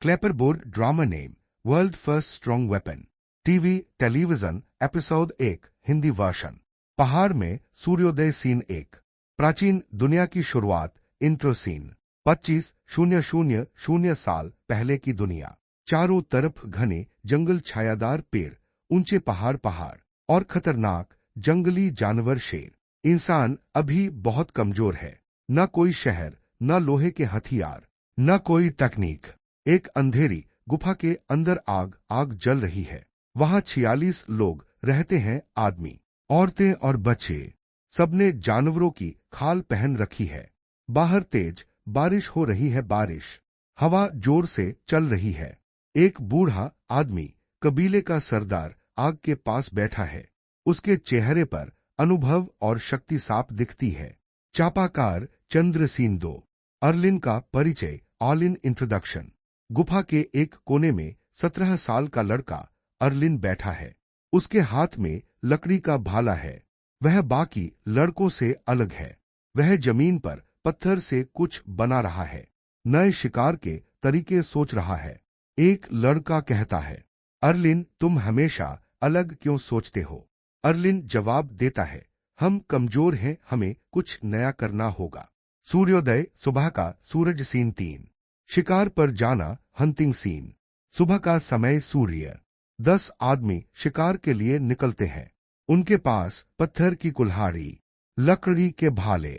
क्लेपरबोर्ड drama name, world first strong weapon. TV television episode 1 Hindi version. पहाड़ में सूर्योदय scene 1। प्राचीन दुनिया की शुरुआत इंट्रो सीन। 25,000 साल पहले की दुनिया। चारों तरफ घने जंगल, छायादार पेड़, ऊंचे पहाड़ पहाड़ और खतरनाक जंगली जानवर शेर। इंसान अभी बहुत कमजोर है। न कोई शहर, न लोहे के हथियार, न कोई तकनीक। एक अंधेरी गुफा के अंदर आग आग जल रही है। वहां 46 लोग रहते हैं, आदमी, औरतें और बच्चे। सबने जानवरों की खाल पहन रखी है। बाहर तेज बारिश हो रही है, बारिश। हवा जोर से चल रही है। एक बूढ़ा आदमी, कबीले का सरदार, आग के पास बैठा है। उसके चेहरे पर अनुभव और शक्ति साफ दिखती है। चापाकार चंद्रसीन 2। अर्लिन का परिचय, ऑल इन इंट्रोडक्शन। गुफा के एक कोने में 17 साल का लड़का अर्लिन बैठा है। उसके हाथ में लकड़ी का भाला है। वह बाकी लड़कों से अलग है। वह जमीन पर पत्थर से कुछ बना रहा है। नए शिकार के तरीके सोच रहा है। एक लड़का कहता है, अर्लिन, तुम हमेशा अलग क्यों सोचते हो? अर्लिन जवाब देता है, हम कमजोर हैं, हमें कुछ नया करना होगा। सूर्योदय, सुबह का सूरज सीन 3। शिकार पर जाना, हंटिंग सीन। सुबह का समय, सूर्य। 10 आदमी शिकार के लिए निकलते हैं। उनके पास पत्थर की कुल्हाड़ी, लकड़ी के भाले,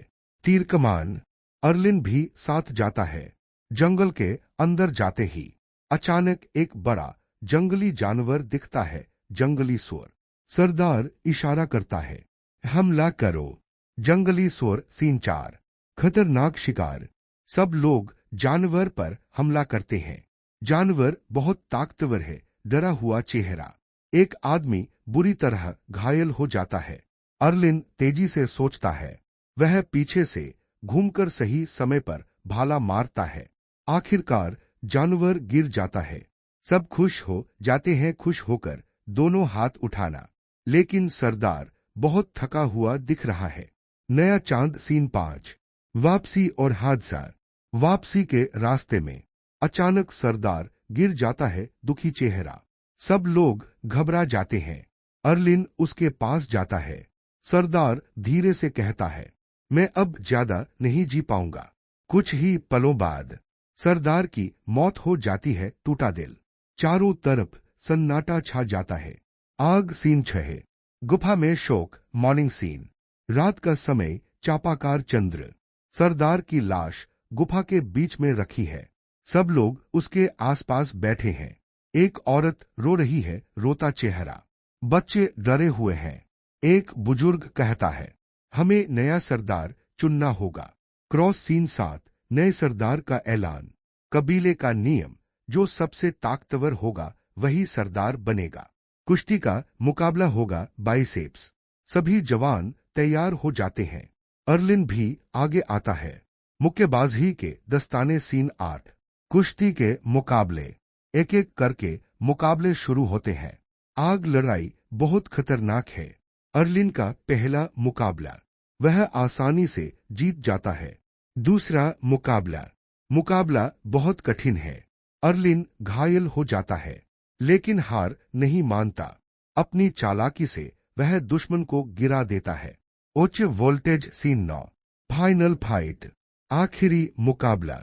तीर कमान। अर्लिन भी साथ जाता है। जंगल के अंदर जाते ही अचानक एक बड़ा जंगली जानवर दिखता है, जंगली सुअर। सरदार इशारा करता है, हमला करो। जंगली सुअर सीन 4। खतरनाक शिकार। सब लोग जानवर पर हमला करते हैं। जानवर बहुत ताकतवर है, डरा हुआ चेहरा। एक आदमी बुरी तरह घायल हो जाता है। अर्लिन तेजी से सोचता है। वह पीछे से घूमकर सही समय पर भाला मारता है। आखिरकार जानवर गिर जाता है। सब खुश हो जाते हैं, खुश होकर दोनों हाथ उठाना। लेकिन सरदार बहुत थका हुआ दिख रहा है। नया चांद सीन 5। वापसी और हादसा। वापसी के रास्ते में अचानक सरदार गिर जाता है, दुखी चेहरा। सब लोग घबरा जाते हैं। अर्लिन उसके पास जाता है। सरदार धीरे से कहता है, मैं अब ज्यादा नहीं जी पाऊंगा। कुछ ही पलों बाद सरदार की मौत हो जाती है, टूटा दिल। चारों तरफ सन्नाटा छा जाता है। आग सीन 6। गुफा में शोक, मॉर्निंग सीन। रात का समय, चापाकार चंद्र। सरदार की लाश गुफा के बीच में रखी है। सब लोग उसके आसपास बैठे हैं। एक औरत रो रही है, रोता चेहरा। बच्चे डरे हुए हैं। एक बुजुर्ग कहता है, हमें नया सरदार चुनना होगा। Cross scene 7। नए सरदार का ऐलान। कबीले का नियम, जो सबसे ताकतवर होगा वही सरदार बनेगा। कुश्ती का मुकाबला होगा, बाइसेप्स। सभी जवान तैयार हो जाते हैं। अर्लिन भी आगे आता है। मुक्केबाजी के दस्ताने सीन 8। कुश्ती के मुकाबले। एक एक करके मुकाबले शुरू होते हैं। आग लड़ाई बहुत खतरनाक है। अर्लिन का पहला मुकाबला। वह आसानी से जीत जाता है। दूसरा मुकाबला। मुकाबला बहुत कठिन है। अर्लिन घायल हो जाता है, लेकिन हार नहीं मानता। अपनी चालाकी से वह दुश्मन को गिरा देता है। उच्च वोल्टेज सीन 9। Final fight. आखिरी मुकाबला।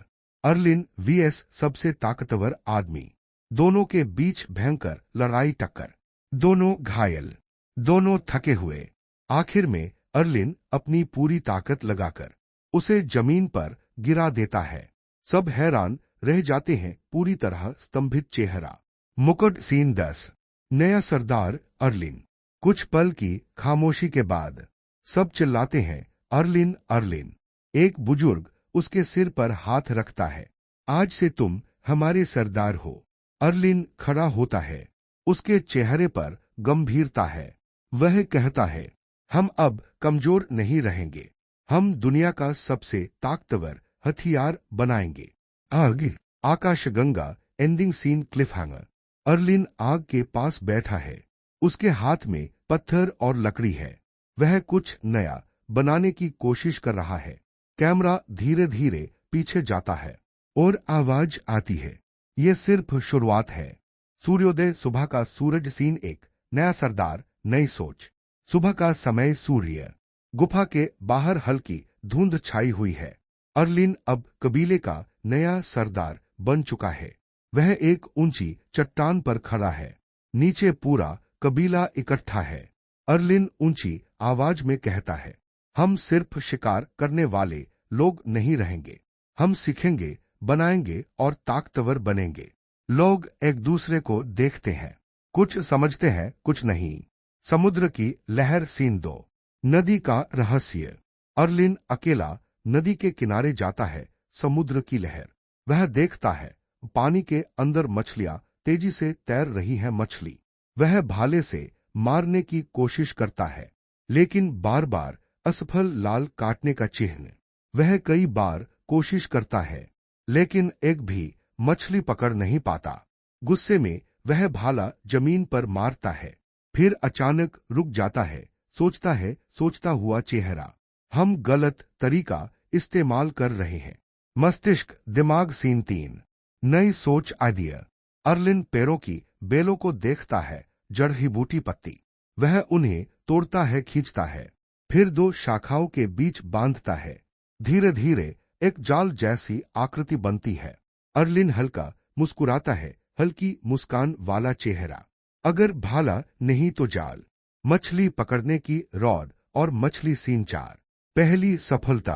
अर्लिन वीएस सबसे ताकतवर आदमी। दोनों के बीच भयंकर लड़ाई टक्कर। दोनों घायल, दोनों थके हुए। आखिर में अर्लिन अपनी पूरी ताकत लगाकर उसे जमीन पर गिरा देता है। सब हैरान रह जाते हैं, पूरी तरह स्तंभित चेहरा। मुकुट सीन 10। नया सरदार अर्लिन। कुछ पल की खामोशी के बाद सब चिल्लाते हैं, अर्लिन अर्लिन। एक बुजुर्ग उसके सिर पर हाथ रखता है, आज से तुम हमारे सरदार हो। अर्लिन खड़ा होता है। उसके चेहरे पर गंभीरता है। वह कहता है, हम अब कमजोर नहीं रहेंगे। हम दुनिया का सबसे ताकतवर हथियार बनाएंगे। आग, आकाशगंगा एंडिंग सीन, क्लिफ हैंगर। अर्लिन आग के पास बैठा है। उसके हाथ में पत्थर और लकड़ी है। वह कुछ नया बनाने की कोशिश कर रहा है। कैमरा धीरे धीरे पीछे जाता है और आवाज आती है, ये सिर्फ शुरुआत है। सूर्योदय, सुबह का सूरज, सीन 1। नया सरदार, नई सोच। सुबह का समय, सूर्य। गुफा के बाहर हल्की धुंध छाई हुई है। अर्लिन अब कबीले का नया सरदार बन चुका है। वह एक ऊंची चट्टान पर खड़ा है। नीचे पूरा कबीला इकट्ठा है। अर्लिन ऊंची आवाज में कहता है, हम सिर्फ शिकार करने वाले लोग नहीं रहेंगे। हम सीखेंगे, बनाएंगे और ताकतवर बनेंगे। लोग एक दूसरे को देखते हैं, कुछ समझते हैं, कुछ नहीं। समुद्र की लहर, सीन 2। नदी का रहस्य। अर्लिन अकेला नदी के किनारे जाता है। समुद्र की लहर। वह देखता है पानी के अंदर मछलियां तेजी से तैर रही हैं। मछली वह भाले से मारने की कोशिश करता है, लेकिन बार बार असफल। लाल काटने का चिन्ह। वह कई बार कोशिश करता है, लेकिन एक भी मछली पकड़ नहीं पाता। गुस्से में वह भाला जमीन पर मारता है, फिर अचानक रुक जाता है। सोचता हुआ चेहरा, हम गलत तरीका इस्तेमाल कर रहे हैं। मस्तिष्क, दिमाग, सीन 3। नई सोच, आइडिया। अर्लिन पेड़ों की बेलों को देखता है, जड़ी बूटी पत्ती। वह उन्हें तोड़ता है, खींचता है, फिर 2 शाखाओं के बीच बांधता है। धीरे धीरे एक जाल जैसी आकृति बनती है। अर्लिन हल्का मुस्कुराता है, हल्की मुस्कान वाला चेहरा। अगर भाला नहीं तो जाल। मछली पकड़ने की रॉड और मछली, सीन 4। पहली सफलता।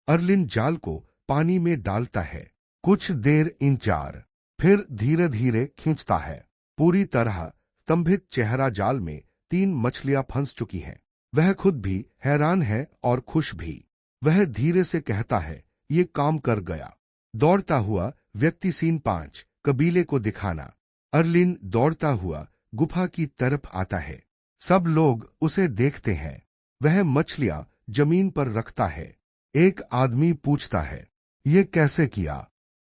अर्लिन जाल को पानी में डालता है, कुछ देर इंतजार, फिर धीरे धीरे खींचता है। पूरी तरह स्तंभित चेहरा, जाल में 3 मछलियां फंस चुकी हैं। वह खुद भी हैरान है और खुश भी। वह धीरे से कहता है, ये काम कर गया। दौड़ता हुआ व्यक्ति, सीन 5। कबीले को दिखाना। अर्लिन दौड़ता हुआ गुफा की तरफ आता है। सब लोग उसे देखते हैं। वह मछलियां जमीन पर रखता है। एक आदमी पूछता है, ये कैसे किया?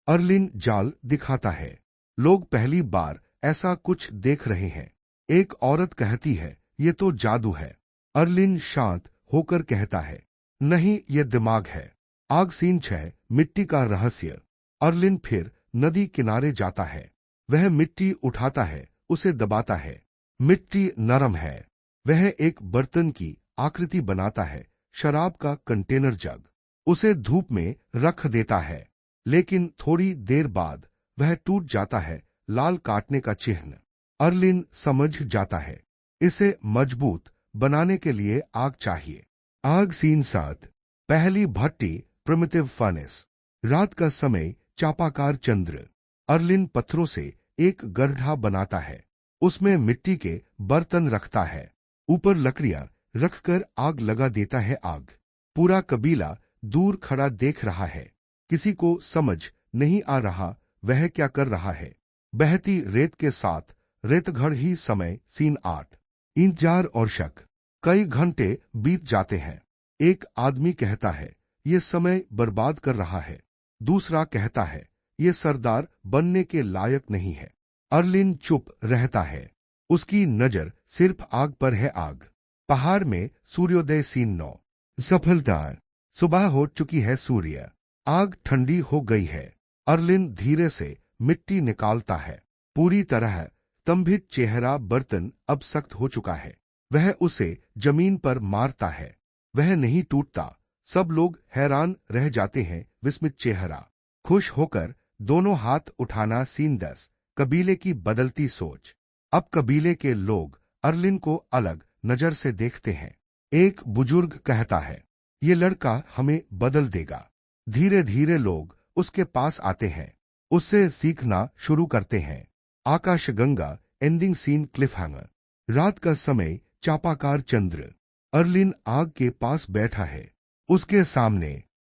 अर्लिन जाल दिखाता है। लोग पहली बार ऐसा कुछ देख रहे हैं। एक औरत कहती है, ये तो जादू है। अर्लिन शांत होकर कहता है, नहीं, ये दिमाग है। आग, सीन 6। मिट्टी का रहस्य। अर्लिन फिर नदी किनारे जाता है। वह मिट्टी उठाता है, उसे दबाता है। मिट्टी नरम है। वह एक बर्तन की आकृति बनाता है, शराब का कंटेनर, जग। उसे धूप में रख देता है, लेकिन थोड़ी देर बाद वह टूट जाता है, लाल काटने का चिन्ह। अर्लिन समझ जाता है, इसे मजबूत बनाने के लिए आग चाहिए। आग, सीन 7। पहली भट्टी, प्रिमिटिव फर्नेस। रात का समय, चापाकार चंद्र। अर्लिन पत्थरों से एक गड्ढा बनाता है, उसमें मिट्टी के बर्तन रखता है, ऊपर लकड़ियां रखकर आग लगा देता है। आग। पूरा कबीला दूर खड़ा देख रहा है। किसी को समझ नहीं आ रहा वह क्या कर रहा है। बहती रेत के साथ रेतघड़ ही समय, सीन 8। इंतजार और शक। कई घंटे बीत जाते हैं। एक आदमी कहता है, ये समय बर्बाद कर रहा है। दूसरा कहता है, ये सरदार बनने के लायक नहीं है। अर्लिन चुप रहता है। उसकी नजर सिर्फ आग पर है, आग। पहाड़ में सूर्योदय, सीन 9। सफलता। सुबह हो चुकी है, सूर्य। आग ठंडी हो गई है। अर्लिन धीरे से मिट्टी निकालता है। पूरी तरह स्तंभित चेहरा, बर्तन अब सख्त हो चुका है। वह उसे जमीन पर मारता है, वह नहीं टूटता। सब लोग हैरान रह जाते हैं, विस्मित चेहरा। खुश होकर दोनों हाथ उठाना, सीन 10। कबीले की बदलती सोच। अब कबीले के लोग अर्लिन को अलग नजर से देखते हैं। एक बुजुर्ग कहता है, ये लड़का हमें बदल देगा। धीरे धीरे लोग उसके पास आते हैं, उससे सीखना शुरू करते हैं। आकाशगंगा, एंडिंग सीन, क्लिफ हैंगर। रात का समय, चापाकार चंद्र। अर्लिन आग के पास बैठा है। उसके सामने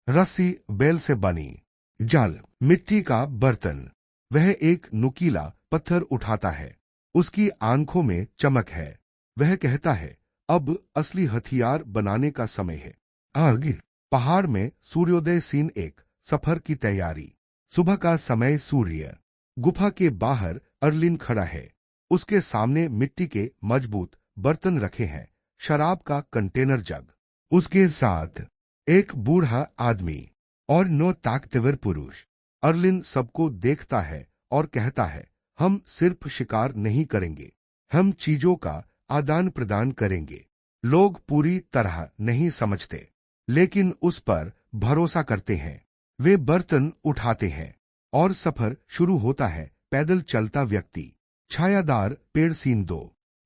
रस्सी, बेल से बनी, जाल, मिट्टी का बर्तन। वह एक नुकीला पत्थर उठाता है। उसकी आंखों में चमक है। वह कहता है, अब असली हथियार बनाने का समय है। आग। पहाड़ में सूर्योदय, सीन 1। सफर की तैयारी। सुबह का समय, सूर्य। गुफा के बाहर अर्लिन खड़ा है। उसके सामने मिट्टी के मजबूत बर्तन रखे हैं, शराब का कंटेनर, जग। उसके साथ एक बूढ़ा आदमी और 9 ताकतवर पुरुष। अर्लिन सबको देखता है और कहता है, हम सिर्फ शिकार नहीं करेंगे, हम चीजों का आदान प्रदान करेंगे। लोग पूरी तरह नहीं समझते, लेकिन उस पर भरोसा करते हैं। वे बर्तन उठाते हैं और सफर शुरू होता है। पैदल चलता व्यक्ति। छायादार पेड़। सीन 2।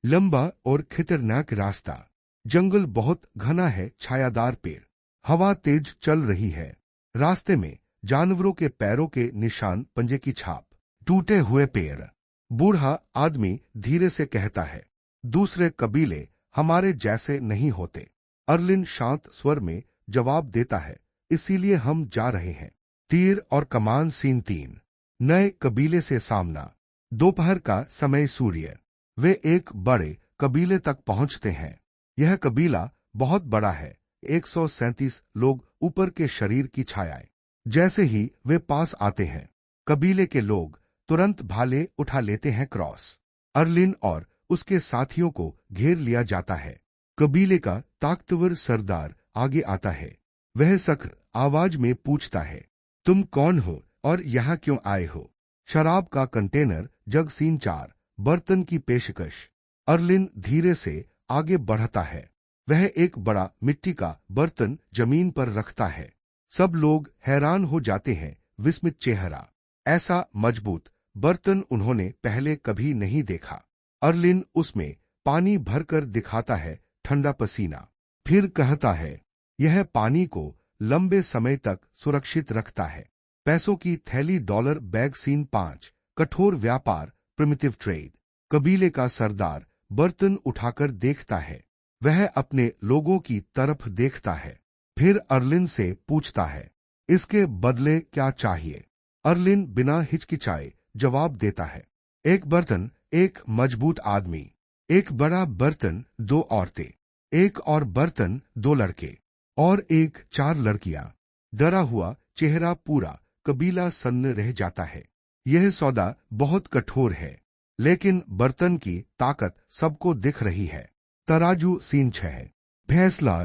लंबा और खतरनाक रास्ता। जंगल बहुत घना है। छायादार पेड़। हवा तेज चल रही है। रास्ते में जानवरों के पैरों के निशान, पंजे की छाप। टूटे हुए पेड़। बूढ़ा आदमी धीरे से कहता है, दूसरे कबीले हमारे जैसे नहीं होते। अर्लिन शांत स्वर में जवाब देता है, इसीलिए हम जा रहे हैं। तीर और कमान। सीन 3। नए कबीले से सामना। दोपहर का समय। सूर्य। वे एक बड़े कबीले तक पहुंचते हैं। यह कबीला बहुत बड़ा है। 137 लोग ऊपर के शरीर की छायाएं। जैसे ही वे पास आते हैं, कबीले के लोग तुरंत भाले उठा लेते हैं। क्रॉस। अर्लिन और उसके साथियों को घेर लिया जाता है। कबीले का ताकतवर सरदार आगे आता है। वह सख्त आवाज में पूछता है, तुम कौन हो और यहाँ क्यों आए हो? शराब का कंटेनर। जग। सीन 4। बर्तन की पेशकश। अर्लिन धीरे से आगे बढ़ता है। वह एक बड़ा मिट्टी का बर्तन जमीन पर रखता है। सब लोग हैरान हो जाते हैं। विस्मित चेहरा। ऐसा मजबूत बर्तन उन्होंने पहले कभी नहीं देखा। अर्लिन उसमें पानी भरकर दिखाता है। ठंडा पसीना। फिर कहता है, यह पानी को लंबे समय तक सुरक्षित रखता है। पैसों की थैली। Dollar bag. सीन 5। कठोर व्यापार। Primitive trade. कबीले का सरदार बर्तन उठाकर देखता है। वह अपने लोगों की तरफ देखता है, फिर अर्लिन से पूछता है, इसके बदले क्या चाहिए? अर्लिन बिना हिचकिचाए जवाब देता है, एक बर्तन, एक मजबूत आदमी। एक बड़ा बर्तन, 2 औरतें। एक और बर्तन, 2 लड़के। और एक 4 लड़कियां। डरा हुआ चेहरा। पूरा कबीला सन्न रह जाता है। यह सौदा बहुत कठोर है, लेकिन बर्तन की ताकत सबको दिख रही है। तराजू। सीन 6। फैसला।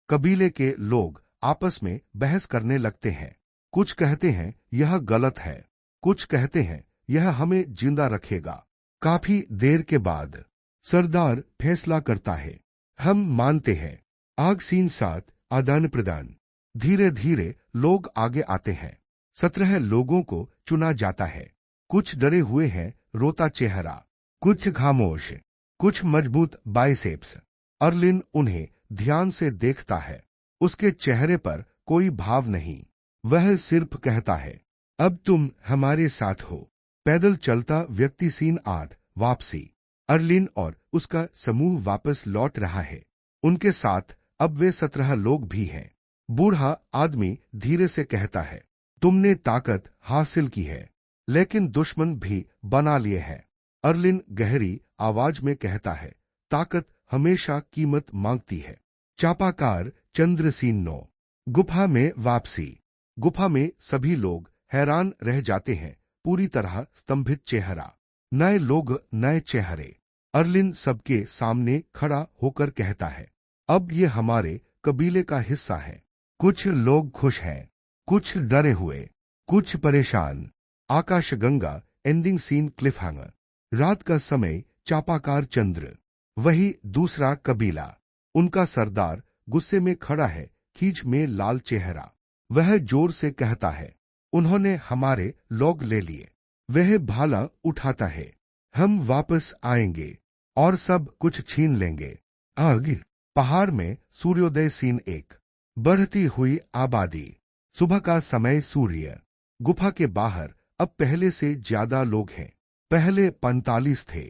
कबीले के लोग आपस में बहस करने लगते हैं। कुछ कहते हैं यह गलत है, कुछ कहते हैं यह हमें जिंदा रखेगा। काफी देर के बाद सरदार फैसला करता है, हम मानते हैं। आग। सीन 7। आदान प्रदान। धीरे धीरे लोग आगे आते हैं। 17 लोगों को चुना जाता है। कुछ डरे हुए हैं, रोता चेहरा। कुछ खामोश, कुछ मजबूत बाइसेप्स। अर्लिन उन्हें ध्यान से देखता है। उसके चेहरे पर कोई भाव नहीं। वह सिर्फ कहता है, अब तुम हमारे साथ हो। पैदल चलता व्यक्ति। सीन 8। वापसी। अर्लिन और उसका समूह वापस लौट रहा है। उनके साथ अब वे 17 लोग भी हैं। बूढ़ा आदमी धीरे से कहता है, तुमने ताकत हासिल की है, लेकिन दुश्मन भी बना लिए हैं। अर्लिन गहरी आवाज में कहता है, ताकत हमेशा कीमत मांगती है। चापाकार चंद्र। सीन 9। गुफा में वापसी। गुफा में सभी लोग हैरान रह जाते हैं। पूरी तरह स्तंभित चेहरा। नए लोग, नए चेहरे। अर्लिन सबके सामने खड़ा होकर कहता है, अब ये हमारे कबीले का हिस्सा है। कुछ लोग खुश हैं, कुछ डरे हुए, कुछ परेशान। आकाशगंगा। Ending scene. Cliffhanger. रात का समय। चापाकार चंद्र। वही दूसरा कबीला। उनका सरदार गुस्से में खड़ा है, खींच में लाल चेहरा। वह जोर से कहता है, उन्होंने हमारे लोग ले लिए। वह भाला उठाता है, हम वापस आएंगे और सब कुछ छीन लेंगे। आग। पहाड़ में सूर्योदय। सीन 1। बढ़ती हुई आबादी। सुबह का समय। सूर्य। गुफा के बाहर अब पहले से ज्यादा लोग हैं। पहले 45 थे,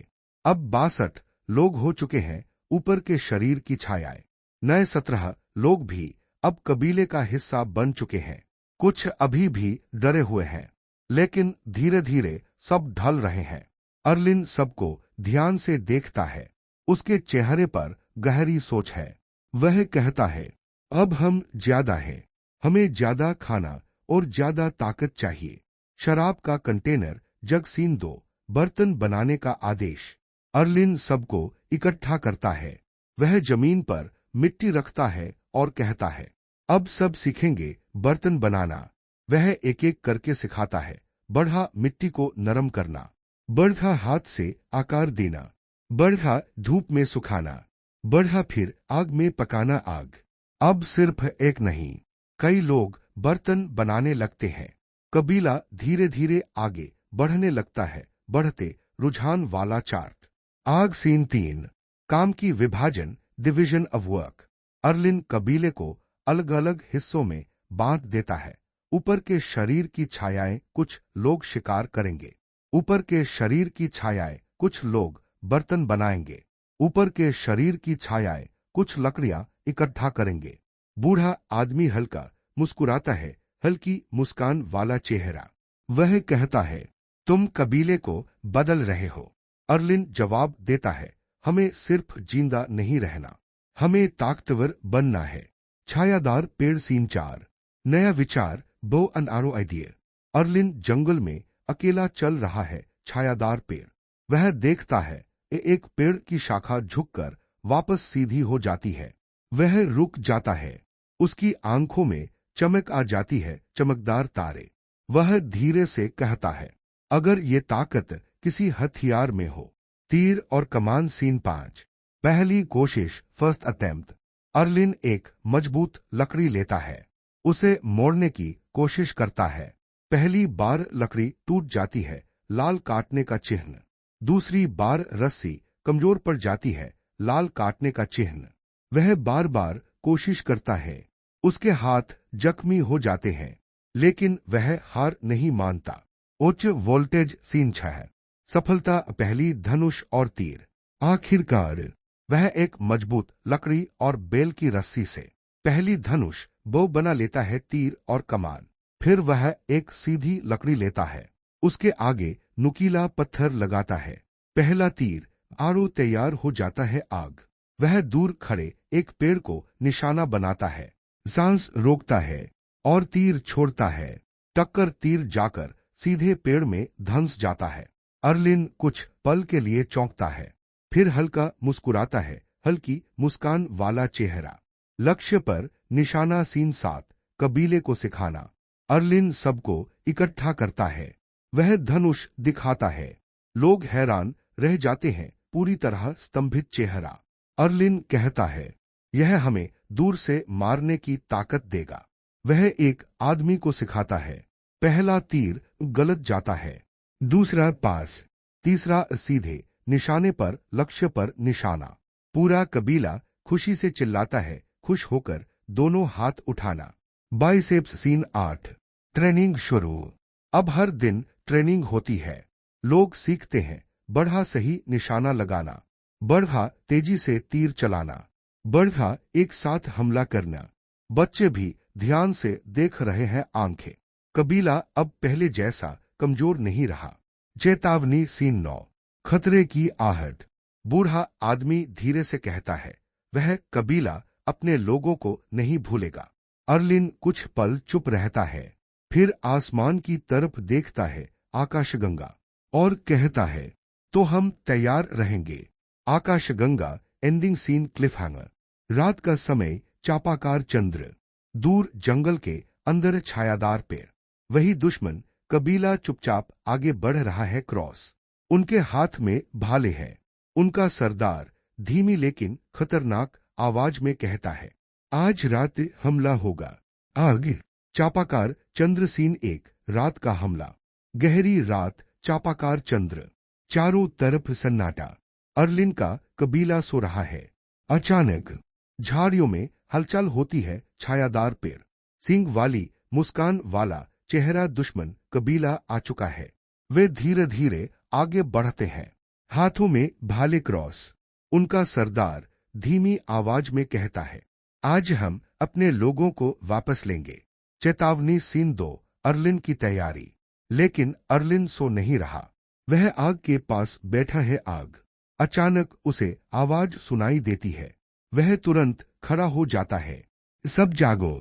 अब 62 लोग हो चुके हैं। ऊपर के शरीर की छायाएं। नए 17 लोग भी अब कबीले का हिस्सा बन चुके हैं। कुछ अभी भी डरे हुए हैं, लेकिन धीरे धीरे सब ढल रहे हैं। अर्लिन सबको ध्यान से देखता है। उसके चेहरे पर गहरी सोच है। वह कहता है, अब हम ज्यादा हैं, हमें ज्यादा खाना और ज्यादा ताकत चाहिए। शराब का कंटेनर। जग। सीन 2। बर्तन बनाने का आदेश। अर्लिन सबको इकट्ठा करता है। वह जमीन पर मिट्टी रखता है और कहता है, अब सब सीखेंगे बर्तन बनाना। वह एक एक करके सिखाता है। बढ़ा मिट्टी को नरम करना, बढ़ा हाथ से आकार देना, बढ़ा धूप में सुखाना, बढ़ा फिर आग में पकाना। आग अब सिर्फ एक नहीं, कई लोग बर्तन बनाने लगते हैं। कबीला धीरे धीरे आगे बढ़ने लगता है, बढ़ते रुझान वाला चार्ट। आग सीन 3, काम की विभाजन, डिवीजन ऑफ वर्क। अर्लिन कबीले को अलग अलग हिस्सों में बांट देता है। ऊपर के शरीर की छायाएं कुछ लोग शिकार करेंगे, ऊपर के शरीर की छायाएं कुछ लोग बर्तन बनाएंगे, ऊपर के शरीर की छायाएं कुछ लकड़ियां इकट्ठा करेंगे। बूढ़ा आदमी हल्का मुस्कुराता है, हल्की मुस्कान वाला चेहरा। वह कहता है, तुम कबीले को बदल रहे हो। अर्लिन जवाब देता है, हमें सिर्फ जिंदा नहीं रहना, हमें ताकतवर बनना है। छायादार पेड़ सीन 4, नया विचार, बो एन आरो आइडिया। अर्लिन जंगल में अकेला चल रहा है। छायादार पेड़, वह देखता है एक पेड़ की शाखा झुककर वापस सीधी हो जाती है। वह रुक जाता है, उसकी आंखों में चमक आ जाती है, चमकदार तारे। वह धीरे से कहता है, अगर ये ताकत किसी हथियार में हो। तीर और कमान सीन 5, पहली कोशिश, फर्स्ट अटेम्प्ट। अर्लिन एक मजबूत लकड़ी लेता है, उसे मोड़ने की कोशिश करता है। पहली बार लकड़ी टूट जाती है, लाल काटने का चिन्ह। दूसरी बार रस्सी कमजोर पड़ जाती है, लाल काटने का चिन्ह। वह बार बार कोशिश करता है, उसके हाथ जख्मी हो जाते हैं, लेकिन वह हार नहीं मानता। उच्च वोल्टेज सीन 6, सफलता, पहली धनुष और तीर। आखिरकार वह एक मजबूत लकड़ी और बेल की रस्सी से पहली धनुष बो बना लेता है, तीर और कमान। फिर वह एक सीधी लकड़ी लेता है, उसके आगे नुकीला पत्थर लगाता है। पहला तीर आरो तैयार हो जाता है। आग, वह दूर खड़े एक पेड़ को निशाना बनाता है, सांस रोकता है और तीर छोड़ता है। टक्कर तीर जाकर सीधे पेड़ में धंस जाता है। अर्लिन कुछ पल के लिए चौंकता है, फिर हल्का मुस्कुराता है, हल्की मुस्कान वाला चेहरा। लक्ष्य पर निशाना सीन 7, कबीले को सिखाना। अर्लिन सबको इकट्ठा करता है, वह धनुष दिखाता है। लोग हैरान रह जाते हैं, पूरी तरह स्तंभित चेहरा। अर्लिन कहता है, यह हमें दूर से मारने की ताकत देगा। वह एक आदमी को सिखाता है, पहला तीर गलत जाता है, दूसरा पास, तीसरा सीधे निशाने पर, लक्ष्य पर निशाना। पूरा कबीला खुशी से चिल्लाता है, खुश होकर दोनों हाथ उठाना। बाइसेप्स सीन 8, ट्रेनिंग शुरू। अब हर दिन ट्रेनिंग होती है, लोग सीखते हैं बढ़ा सही निशाना लगाना, बढ़ा तेजी से तीर चलाना, बढ़ा एक साथ हमला करना। बच्चे भी ध्यान से देख रहे हैं, आंखें। कबीला अब पहले जैसा कमजोर नहीं रहा। चेतावनी सीन 9, खतरे की आहट। बूढ़ा आदमी धीरे से कहता है, वह कबीला अपने लोगों को नहीं भूलेगा। अर्लिन कुछ पल चुप रहता है, फिर आसमान की तरफ देखता है, आकाशगंगा, और कहता है, तो हम तैयार रहेंगे। आकाशगंगा एंडिंग सीन, क्लिफ हैंगर। रात का समय, चापाकार चंद्र, दूर जंगल के अंदर छायादार पेड़। वही दुश्मन कबीला चुपचाप आगे बढ़ रहा है, क्रॉस उनके हाथ में भाले हैं। उनका सरदार धीमी लेकिन खतरनाक आवाज में कहता है, आज रात हमला होगा। आग, चापाकार चंद्र सीन 1, रात का हमला। गहरी रात, चापाकार चंद्र, चारों तरफ सन्नाटा। अर्लिन का कबीला सो रहा है। अचानक झाड़ियों में हलचल होती है, छायादार पेड़, सींग वाली मुस्कान वाला चेहरा। दुश्मन कबीला आ चुका है। वे धीरे धीरे आगे बढ़ते हैं, हाथों में भाले, क्रॉस। उनका सरदार धीमी आवाज में कहता है, आज हम अपने लोगों को वापस लेंगे। चेतावनी सीन 2, अर्लिन की तैयारी। लेकिन अर्लिन सो नहीं रहा, वह आग के पास बैठा है। आग, अचानक उसे आवाज सुनाई देती है, वह तुरंत खड़ा हो जाता है। सब जागो।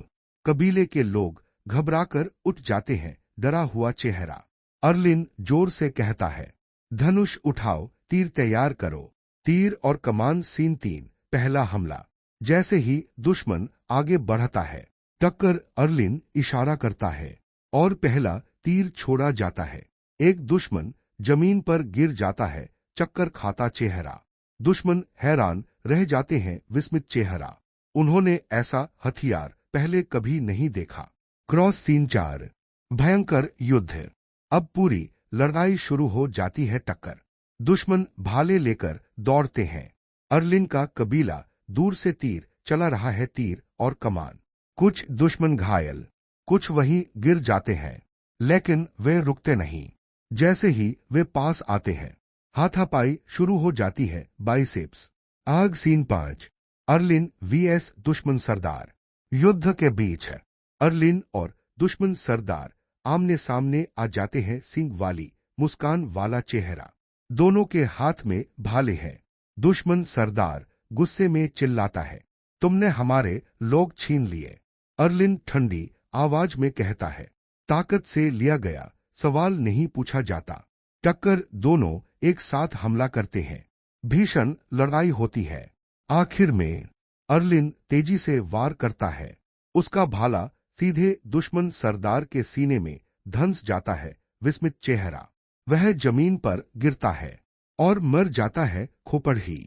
कबीले के लोग घबराकर उठ जाते हैं, डरा हुआ चेहरा। अर्लिन जोर से कहता है, धनुष उठाओ, तीर तैयार करो। तीर और कमान सीन 3, पहला हमला। जैसे ही दुश्मन आगे बढ़ता है, टक्कर, अर्लिन इशारा करता है और पहला तीर छोड़ा जाता है। एक दुश्मन जमीन पर गिर जाता है, चक्कर खाता चेहरा। दुश्मन हैरान रह जाते हैं, विस्मित चेहरा। उन्होंने ऐसा हथियार पहले कभी नहीं देखा। Cross scene 4। भयंकर युद्ध। अब पूरी लड़ाई शुरू हो जाती है। टक्कर। दुश्मन भाले लेकर दौड़ते हैं। अर्लिन का कबीला दूर से तीर चला रहा है, तीर और कमान। कुछ दुश्मन घायल, कुछ वहीं गिर जाते हैं, लेकिन वे रुकते नहीं। जैसे ही वे पास आते हैं, हाथापाई शुरू हो जाती है। बाइसेप्स। आग सीन 5। अर्लिन वीएस दुश्मन सरदार। युद्ध के बीच है। अर्लिन और दुश्मन सरदार आमने सामने आ जाते हैं। सींग वाली, मुस्कान वाला चेहरा, दोनों के हाथ में भाले हैं। दुश्मन सरदार गुस्से में चिल्लाता है, तुमने हमारे लोग छीन लिए। अर्लिन ठंडी आवाज में कहता है, ताकत से लिया गया, सवाल नहीं पूछा जाता। टक्कर। दोनों एक साथ हमला करते हैं। भीषण लड़ाई होती है। आखिर में अर्लिन तेजी से वार करता है। उसका भाला सीधे दुश्मन सरदार के सीने में धंस जाता है। विस्मित चेहरा, वह जमीन पर गिरता है और मर जाता है, खोपड़ ही।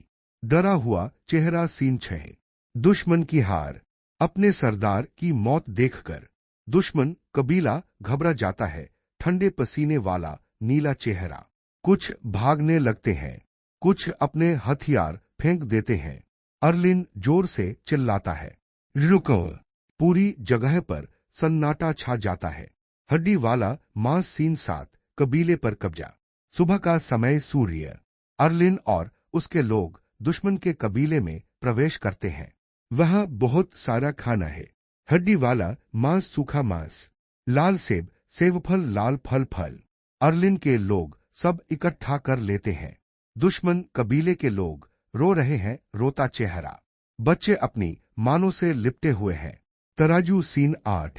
डरा हुआ चेहरा सीन 6। दुश्मन की हार। अपने सरदार की मौत देखकर दुश्मन कबीला घबरा जाता है। ठंडे पसीने वाला नीला चेहरा। कुछ भागने लगते हैं, कुछ अपने हथियार फेंक देते हैं। अर्लिन जोर से चिल्लाता है, रुको। पूरी जगह पर सन्नाटा छा जाता है। हड्डी वाला मांस सीन 7। कबीले पर कब्जा। सुबह का समय। सूर्य। अर्लिन और उसके लोग दुश्मन के कबीले में प्रवेश करते हैं। वहां बहुत सारा खाना है। हड्डी वाला मांस, सूखा मांस, लाल सेब, सेवफल, लाल फल। अर्लिन के लोग सब इकट्ठा कर लेते हैं। दुश्मन कबीले के लोग रो रहे हैं, रोता चेहरा। बच्चे अपनी मानों से लिपटे हुए हैं। तराजू सीन 8।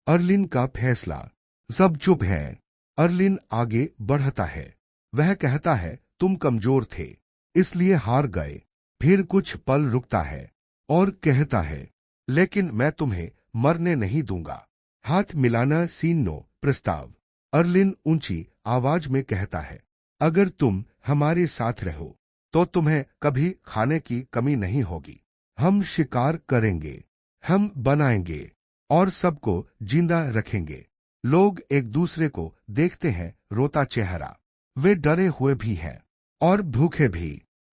अर्लिन का फैसला। सब चुप हैं। अर्लिन आगे बढ़ता है। वह कहता है, तुम कमजोर थे, इसलिए हार गए। फिर कुछ पल रुकता है और कहता है, लेकिन मैं तुम्हें मरने नहीं दूंगा। हाथ मिलाना सीन 9। प्रस्ताव। अर्लिन ऊंची आवाज में कहता है, अगर तुम हमारे साथ रहो तो तुम्हें कभी खाने की कमी नहीं होगी। हम शिकार करेंगे, हम बनाएंगे और सबको जिंदा रखेंगे। लोग एक दूसरे को देखते हैं, रोता चेहरा। वे डरे हुए भी हैं और भूखे भी।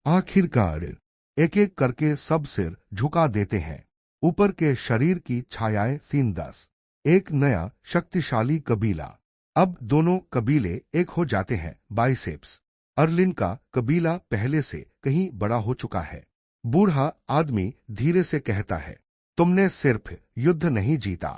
आखिरकार एक एक करके सब सिर झुका देते हैं। ऊपर के शरीर की छायाएं सीन 10। एक नया शक्तिशाली कबीला। अब दोनों कबीले एक हो जाते हैं। बाइसेप्स। अर्लिन का कबीला पहले से कहीं बड़ा हो चुका है। बूढ़ा आदमी धीरे से कहता है, तुमने सिर्फ युद्ध नहीं जीता,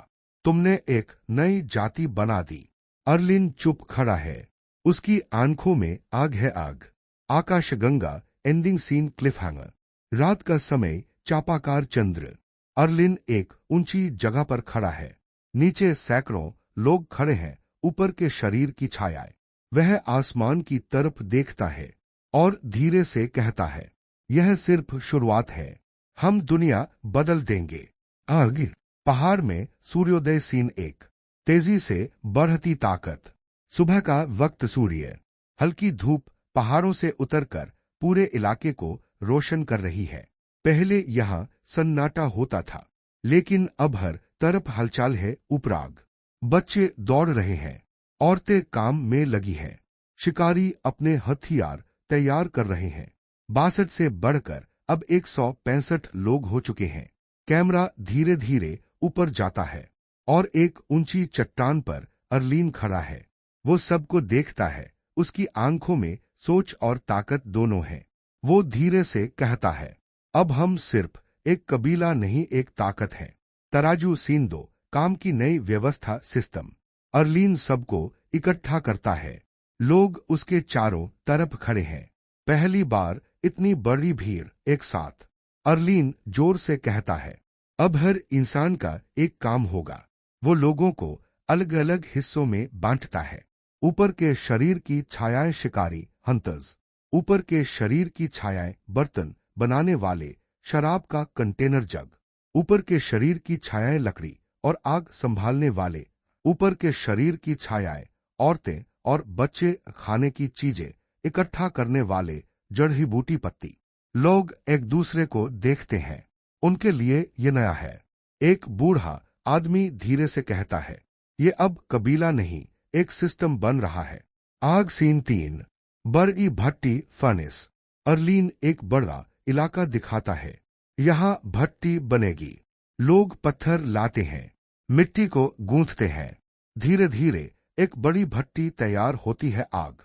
तुमने एक नई जाति बना दी। अर्लिन चुप खड़ा है। उसकी आंखों में आग है, आग। आकाशगंगा। Ending scene. Cliffhanger. रात का समय। चापाकार चंद्र। अर्लिन एक ऊंची जगह पर खड़ा है। नीचे सैकड़ों लोग खड़े हैं। ऊपर के शरीर की छायाएं। वह आसमान की तरफ देखता है और धीरे से कहता है, यह सिर्फ शुरुआत है, हम दुनिया बदल देंगे। आग। पहाड़ में सूर्योदय सीन 1। तेजी से बढ़ती ताकत। सुबह का वक्त। सूर्य। हल्की धूप पहाड़ों से उतरकर पूरे इलाके को रोशन कर रही है। पहले यहाँ सन्नाटा होता था, लेकिन अब हर तरफ हलचल है। उपराग। बच्चे दौड़ रहे हैं, औरतें काम में लगी हैं, शिकारी अपने हथियार तैयार कर रहे हैं। 62 से बढ़कर अब 165 लोग हो चुके हैं। कैमरा धीरे धीरे ऊपर जाता है और एक ऊंची चट्टान पर अर्लीन खड़ा है। वो सबको देखता है। उसकी आंखों में सोच और ताकत दोनों हैं। वो धीरे से कहता है, अब हम सिर्फ एक कबीला नहीं, एक ताकत है। तराजू सीन 2। काम की नई व्यवस्था, सिस्टम। अर्लीन सबको इकट्ठा करता है। लोग उसके चारों तरफ खड़े हैं। पहली बार इतनी बड़ी भीड़ एक साथ। अर्लीन जोर से कहता है, अब हर इंसान का एक काम होगा। वो लोगों को अलग अलग हिस्सों में बांटता है। ऊपर के शरीर की छायाएं शिकारी, हंटर्स। ऊपर के शरीर की छायाएं बर्तन बनाने वाले, शराब का कंटेनर, जग। ऊपर के शरीर की छायाएं लकड़ी और आग संभालने वाले। ऊपर के शरीर की छायाएं औरतें और बच्चे खाने की चीजें इकट्ठा करने वाले जड़ी बूटी पत्ती। लोग एक दूसरे को देखते हैं, उनके लिए ये नया है। एक बूढ़ा आदमी धीरे से कहता है, ये अब कबीला नहीं, एक सिस्टम बन रहा है। आग सीन 3। बड़ी भट्टी फर्नेस। अर्लीन एक बड़ा इलाका दिखाता है। यहाँ भट्टी बनेगी। लोग पत्थर लाते हैं, मिट्टी को गूंथते हैं। धीरे धीरे एक बड़ी भट्टी तैयार होती है। आग,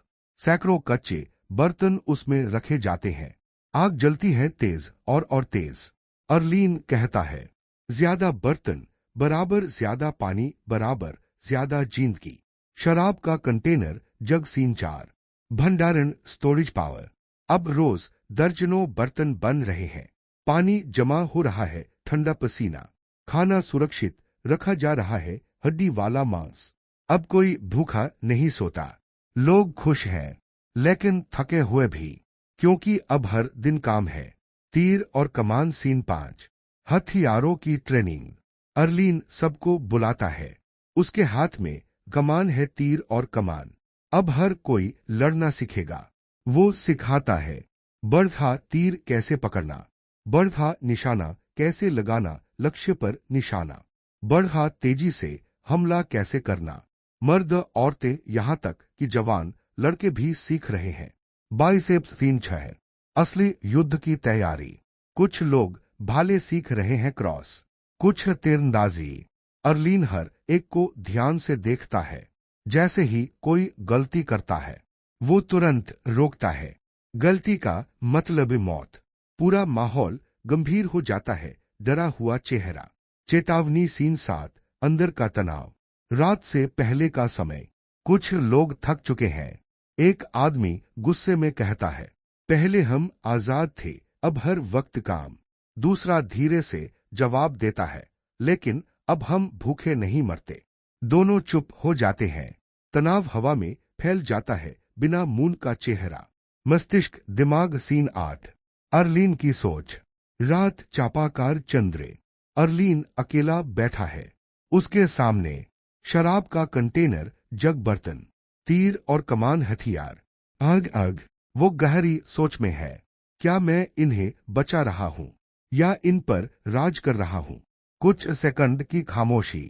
सैकड़ों कच्चे बर्तन उसमें रखे जाते हैं। आग जलती है तेज और तेज। अर्लीन कहता है, ज्यादा बर्तन बराबर ज्यादा पानी बराबर ज्यादा जिंदगी। शराब का कंटेनर जग सीन 4। भंडारण स्टोरेज पावर। अब रोज दर्जनों बर्तन बन रहे हैं। पानी जमा हो रहा है, ठंडा पसीना। खाना सुरक्षित रखा जा रहा है, हड्डी वाला मांस। अब कोई भूखा नहीं सोता। लोग खुश हैं, लेकिन थके हुए भी, क्योंकि अब हर दिन काम है। तीर और कमान सीन 5। हथियारों की ट्रेनिंग। अर्लीन सबको बुलाता है। उसके हाथ में कमान है, तीर और कमान। अब हर कोई लड़ना सीखेगा। वो सिखाता है बर्धा तीर कैसे पकड़ना, बर्धा निशाना कैसे लगाना, लक्ष्य पर निशाना, बर्धा तेजी से हमला कैसे करना। मर्द औरतें यहां तक कि जवान लड़के भी सीख रहे हैं। Biceps scene 6। असली युद्ध की तैयारी। कुछ लोग भाले सीख रहे हैं, क्रॉस, कुछ तीरंदाजी। अर्लीन हर एक को ध्यान से देखता है। जैसे ही कोई गलती करता है, वो तुरंत रोकता है। गलती का मतलब मौत। पूरा माहौल गंभीर हो जाता है। डरा हुआ चेहरा। चेतावनी सीन 7। अंदर का तनाव। रात से पहले का समय। कुछ लोग थक चुके हैं। एक आदमी गुस्से में कहता है, पहले हम आजाद थे, अब हर वक्त काम। दूसरा धीरे से जवाब देता है, लेकिन अब हम भूखे नहीं मरते। दोनों चुप हो जाते हैं। तनाव हवा में फैल जाता है, बिना मून का चेहरा। मस्तिष्क दिमाग सीन 8। अर्लीन की सोच। रात चापाकार चंद्रे। अर्लीन अकेला बैठा है। उसके सामने शराब का कंटेनर, जग बर्तन, तीर और कमान हथियार। आग। वो गहरी सोच में है। क्या मैं इन्हें बचा रहा हूं या इन पर राज कर रहा हूं? कुछ सेकंड की खामोशी,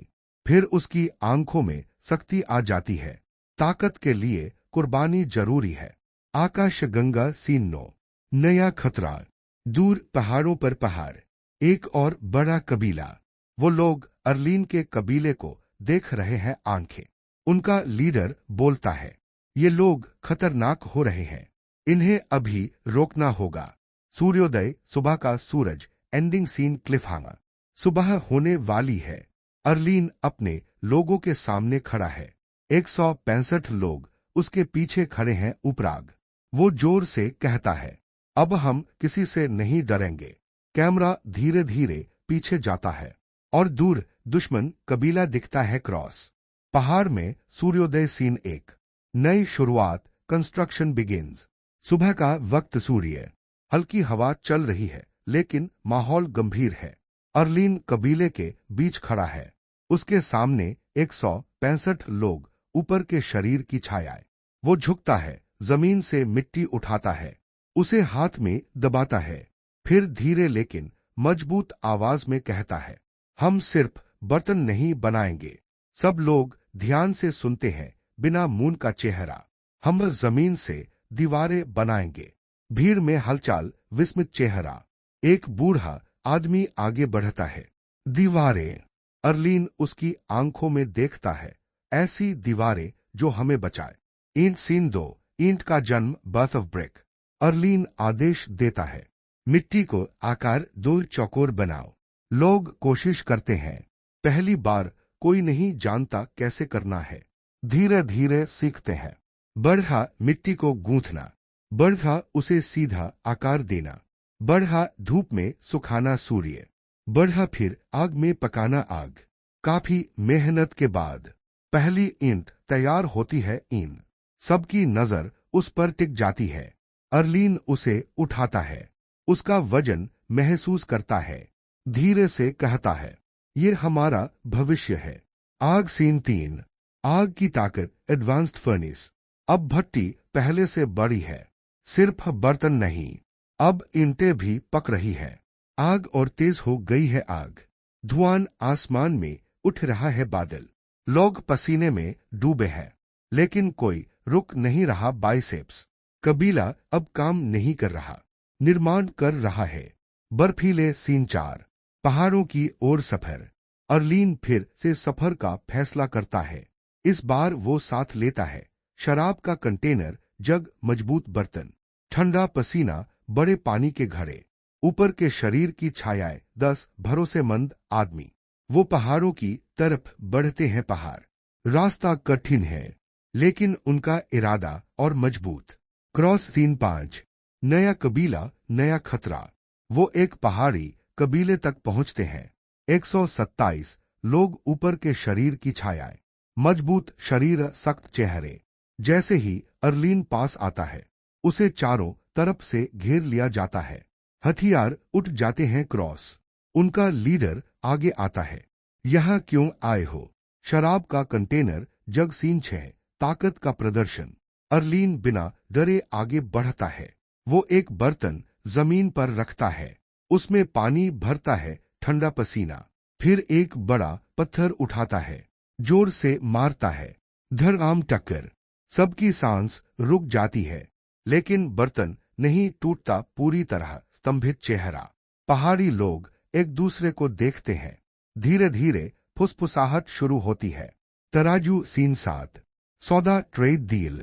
फिर उसकी आंखों में सख्ती आ जाती है। ताकत के लिए कुर्बानी जरूरी है। आकाश गंगा सीन 9। नया खतरा। दूर पहाड़ों पर पहाड़, एक और बड़ा कबीला। वो लोग अर्लीन के कबीले को देख रहे हैं। आंखें। उनका लीडर बोलता है, ये लोग खतरनाक हो रहे हैं, इन्हें अभी रोकना होगा। सूर्योदय, सुबह का सूरज। Ending scene क्लिफहांगर। सुबह होने वाली है। अर्लीन अपने लोगों के सामने खड़ा है। 165 लोग उसके पीछे खड़े हैं। उपराग। वो जोर से कहता है, अब हम किसी से नहीं डरेंगे। कैमरा धीरे धीरे पीछे जाता है और दूर दुश्मन कबीला दिखता है, क्रॉस। पहाड़ में सूर्योदय सीन 1। नई शुरुआत, कंस्ट्रक्शन बिगिंस। सुबह का वक्त, सूर्य, हल्की हवा चल रही है, लेकिन माहौल गंभीर है। अर्लीन कबीले के बीच खड़ा है। उसके सामने 165 लोग, ऊपर के शरीर की छायाएं। वो झुकता है, जमीन से मिट्टी उठाता है, उसे हाथ में दबाता है, फिर धीरे लेकिन मजबूत आवाज में कहता है, हम सिर्फ बर्तन नहीं बनाएंगे। सब लोग ध्यान से सुनते हैं, बिना मून का चेहरा। हम जमीन से दीवारें बनाएंगे। भीड़ में हलचल, विस्मित चेहरा। एक बूढ़ा आदमी आगे बढ़ता है। दीवारें। अर्लीन उसकी आंखों में देखता है, ऐसी दीवारें जो हमें बचाए। ईंट सीन 2। ईंट का जन्म, बर्थ ऑफ ब्रिक। अर्लीन आदेश देता है, मिट्टी को आकार 2 चौकोर बनाओ। लोग कोशिश करते हैं। पहली बार कोई नहीं जानता कैसे करना है। धीरे धीरे सीखते हैं। बढ़ा मिट्टी को गूंथना, बढ़ा उसे सीधा आकार देना, बढ़ा धूप में सुखाना, सूर्य, बढ़ा फिर आग में पकाना, आग। काफी मेहनत के बाद पहली ईंट तैयार होती है। ईंट, सबकी नजर उस पर टिक जाती है। अर्लीन उसे उठाता है, उसका वजन महसूस करता है, धीरे से कहता है, ये हमारा भविष्य है। आग सीन 3। आग की ताकत एडवांस्ड फर्नेस। अब भट्टी पहले से बड़ी है, सिर्फ बर्तन नहीं, अब ईंटें भी पक रही है। आग और तेज हो गई है आग। धुआं आसमान में उठ रहा है बादल। लोग पसीने में डूबे हैं, लेकिन कोई रुक नहीं रहा। बाइसेप्स कबीला अब काम नहीं कर रहा, निर्माण कर रहा है। बर्फीले सीन 4, पहाड़ों की ओर सफर। अर्लीन फिर से सफर का फैसला करता है। इस बार वो साथ लेता है शराब का कंटेनर, जग, मजबूत बर्तन, ठंडा पसीना, बड़े पानी के घड़े, ऊपर के शरीर की छायाएं, 10 भरोसेमंद आदमी। वो पहाड़ों की तरफ बढ़ते हैं। पहाड़ रास्ता कठिन है, लेकिन उनका इरादा और मजबूत। क्रॉस सीन 5, नया कबीला, नया खतरा। वो एक पहाड़ी कबीले तक पहुंचते हैं। 127 लोग, ऊपर के शरीर की छायाएं, मजबूत शरीर, सख्त चेहरे। जैसे ही अर्लीन पास आता है, उसे चारों तरफ से घेर लिया जाता है। हथियार उठ जाते हैं। क्रॉस उनका लीडर आगे आता है। यहां क्यों आए हो? शराब का कंटेनर, जग। सीन 6, ताकत का प्रदर्शन। अर्लीन बिना डरे आगे बढ़ता है। वो एक बर्तन जमीन पर रखता है, उसमें पानी भरता है, ठंडा पसीना। फिर एक बड़ा पत्थर उठाता है, जोर से मारता है। धड़ाम टक्कर, सबकी सांस रुक जाती है, लेकिन बर्तन नहीं टूटता पूरी तरह। स्तंभित चेहरा। पहाड़ी लोग एक दूसरे को देखते हैं। धीरे धीरे फुसफुसाहट शुरू होती है। तराजू। सीन 7, सौदा, ट्रेड डील।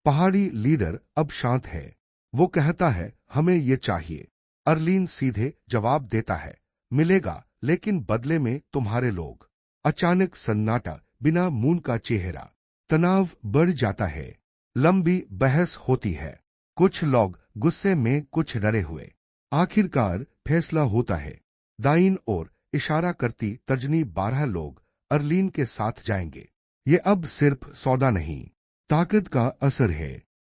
पहाड़ी लीडर अब शांत है। वो कहता है, हमें ये चाहिए। अर्लीन सीधे जवाब देता है, मिलेगा, लेकिन बदले में तुम्हारे लोग। अचानक सन्नाटा, बिना मून का चेहरा। तनाव बढ़ जाता है। लंबी बहस होती है। कुछ लोग गुस्से में, कुछ डरे हुए। आखिरकार फैसला होता है। दाईं ओर इशारा करती तर्जनी 12 लोग अर्लीन के साथ जाएंगे। ये अब सिर्फ सौदा नहीं, ताकत का असर है।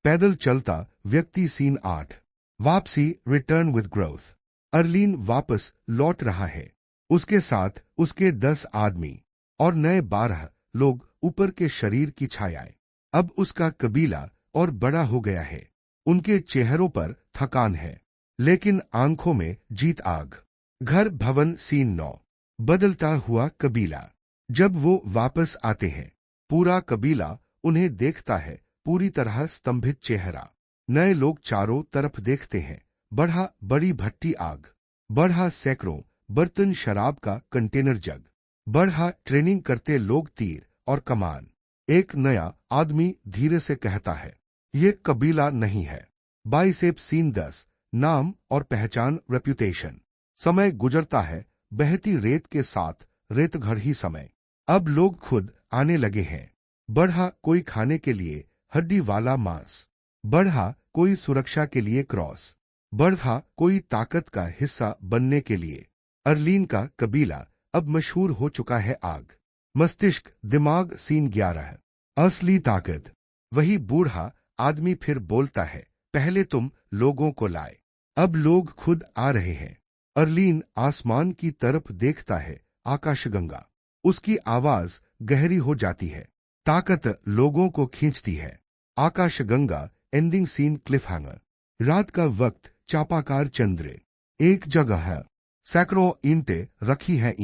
पैदल चलता व्यक्ति। सीन 8, वापसी, रिटर्न विद ग्रोथ। अर्लीन वापस लौट रहा है, उसके साथ उसके 10 आदमी और नए 12 लोग, ऊपर के शरीर की छायाएं। अब उसका कबीला और बड़ा हो गया है। उनके चेहरों पर थकान है, लेकिन आंखों में जीत। आग, घर, भवन। सीन 9, बदलता हुआ कबीला। जब वो वापस आते हैं, पूरा कबीला उन्हें देखता है, पूरी तरह स्तंभित चेहरा। नए लोग चारों तरफ देखते हैं। बढ़ा बड़ी भट्टी आग, बढ़ा सैकड़ों बर्तन, शराब का कंटेनर, जग, बढ़ा ट्रेनिंग करते लोग, तीर और कमान। एक नया आदमी धीरे से कहता है, ये कबीला नहीं है। बाइसेप। सीन 10, नाम और पहचान, रेप्यूटेशन। समय गुजरता है, बहती रेत के साथ रेतघर ही समय। अब लोग खुद आने लगे हैं। बढ़ा कोई खाने के लिए हड्डी वाला मांस, बढ़ा कोई सुरक्षा के लिए क्रॉस, बढ़ा कोई ताकत का हिस्सा बनने के लिए। अर्लीन का कबीला अब मशहूर हो चुका है। आग, मस्तिष्क, दिमाग। सीन 11, असली ताकत। वही बूढ़ा आदमी फिर बोलता है, पहले तुम लोगों को लाए, अब लोग खुद आ रहे हैं। अर्लीन आसमान की तरफ देखता है। आकाशगंगा। उसकी आवाज गहरी हो जाती है। ताकत लोगों को खींचती है। आकाशगंगा। Ending scene, cliffhanger. रात का वक्त, चापाकार चंद्र। एक जगह है, सैकड़ों ईंटें रखी है।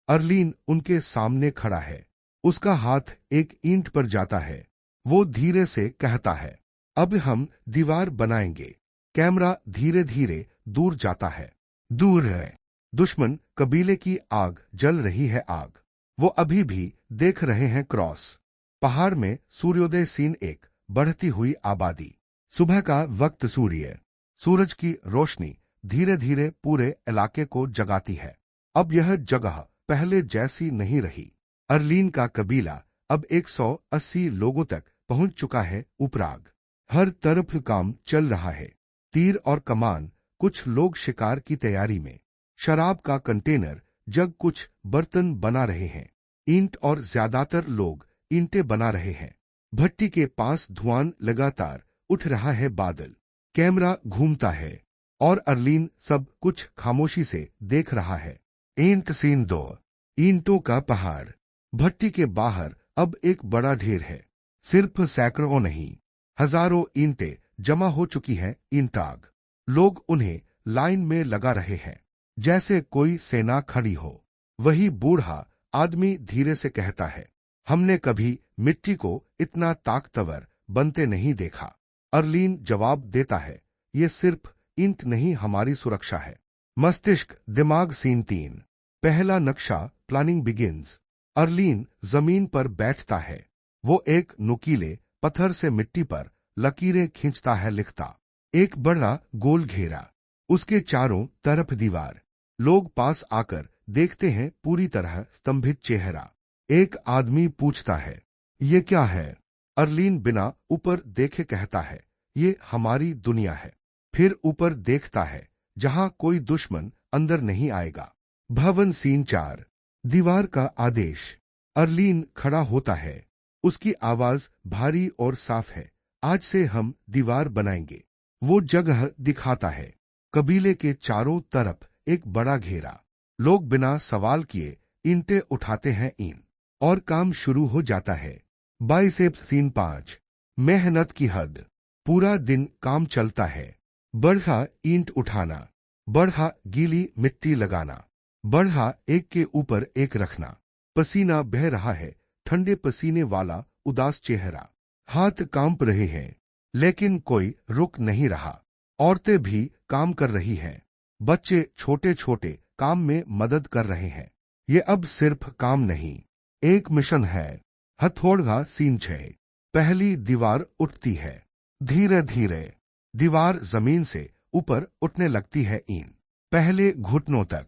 अर्लीन उनके सामने खड़ा है। उसका हाथ एक ईंट पर जाता है। वो धीरे से कहता है, अब हम दीवार बनाएंगे। कैमरा धीरे धीरे दूर जाता है। दूर है दुश्मन कबीले की आग जल रही है। आग, वो अभी भी देख रहे हैं। क्रॉस पहाड़ में सूर्योदय। सीन 1, बढ़ती हुई आबादी। सुबह का वक्त, सूरज की रोशनी धीरे धीरे पूरे इलाके को जगाती है। अब यह जगह पहले जैसी नहीं रही। अर्लीन का कबीला अब 180 लोगों तक पहुंच चुका है। उपराग, हर तरफ काम चल रहा है। तीर और कमान, कुछ लोग शिकार की तैयारी में। शराब का कंटेनर, जग, कुछ बर्तन बना रहे हैं। ईंट और ज्यादातर लोग ईंटें बना रहे हैं। भट्टी के पास धुआं लगातार उठ रहा है। बादल, कैमरा घूमता है और अर्लीन सब कुछ खामोशी से देख रहा है। ईंट। सीन 2, ईंटों का पहाड़। भट्टी के बाहर अब एक बड़ा ढेर है। सिर्फ सैकड़ों नहीं, हजारों ईंटें जमा हो चुकी हैं ईंटाग। लोग उन्हें लाइन में लगा रहे हैं, जैसे कोई सेना खड़ी हो। वही बूढ़ा आदमी धीरे से कहता है, हमने कभी मिट्टी को इतना ताकतवर बनते नहीं देखा। अर्लीन जवाब देता है, ये सिर्फ ईंट नहीं, हमारी सुरक्षा है। मस्तिष्क दिमाग सीन 3। पहला नक्शा प्लानिंग बिगिंस। अर्लीन जमीन पर बैठता है। वो एक नुकीले पत्थर से मिट्टी पर लकीरें खींचता है, लिखता। एक बड़ा गोल घेरा, उसके चारों तरफ दीवार। लोग पास आकर देखते हैं, पूरी तरह स्तंभित चेहरा। एक आदमी पूछता है, ये क्या है? अर्लीन बिना ऊपर देखे कहता है, ये हमारी दुनिया है। फिर ऊपर देखता है, जहां कोई दुश्मन अंदर नहीं आएगा। भवन सीन 4। दीवार का आदेश। अर्लीन खड़ा होता है। उसकी आवाज भारी और साफ है, आज से हम दीवार बनाएंगे। वो जगह दिखाता है, कबीले के चारों तरफ एक बड़ा घेरा। लोग बिना सवाल किए ईंटें उठाते हैं और काम शुरू हो जाता है। Biceps scene 5। मेहनत की हद। पूरा दिन काम चलता है। बढ़ा ईंट उठाना, बढ़ा गीली मिट्टी लगाना, बढ़ा एक के ऊपर एक रखना। पसीना बह रहा है, ठंडे पसीने वाला उदास चेहरा। हाथ कांप रहे हैं, लेकिन कोई रुक नहीं रहा। औरतें भी काम कर रही हैं। बच्चे छोटे छोटे काम में मदद कर रहे हैं। ये अब सिर्फ काम नहीं, एक मिशन है। हथौड़ा सीन 6। पहली दीवार उठती है। धीरे धीरे दीवार जमीन से ऊपर उठने लगती है। पहले घुटनों तक,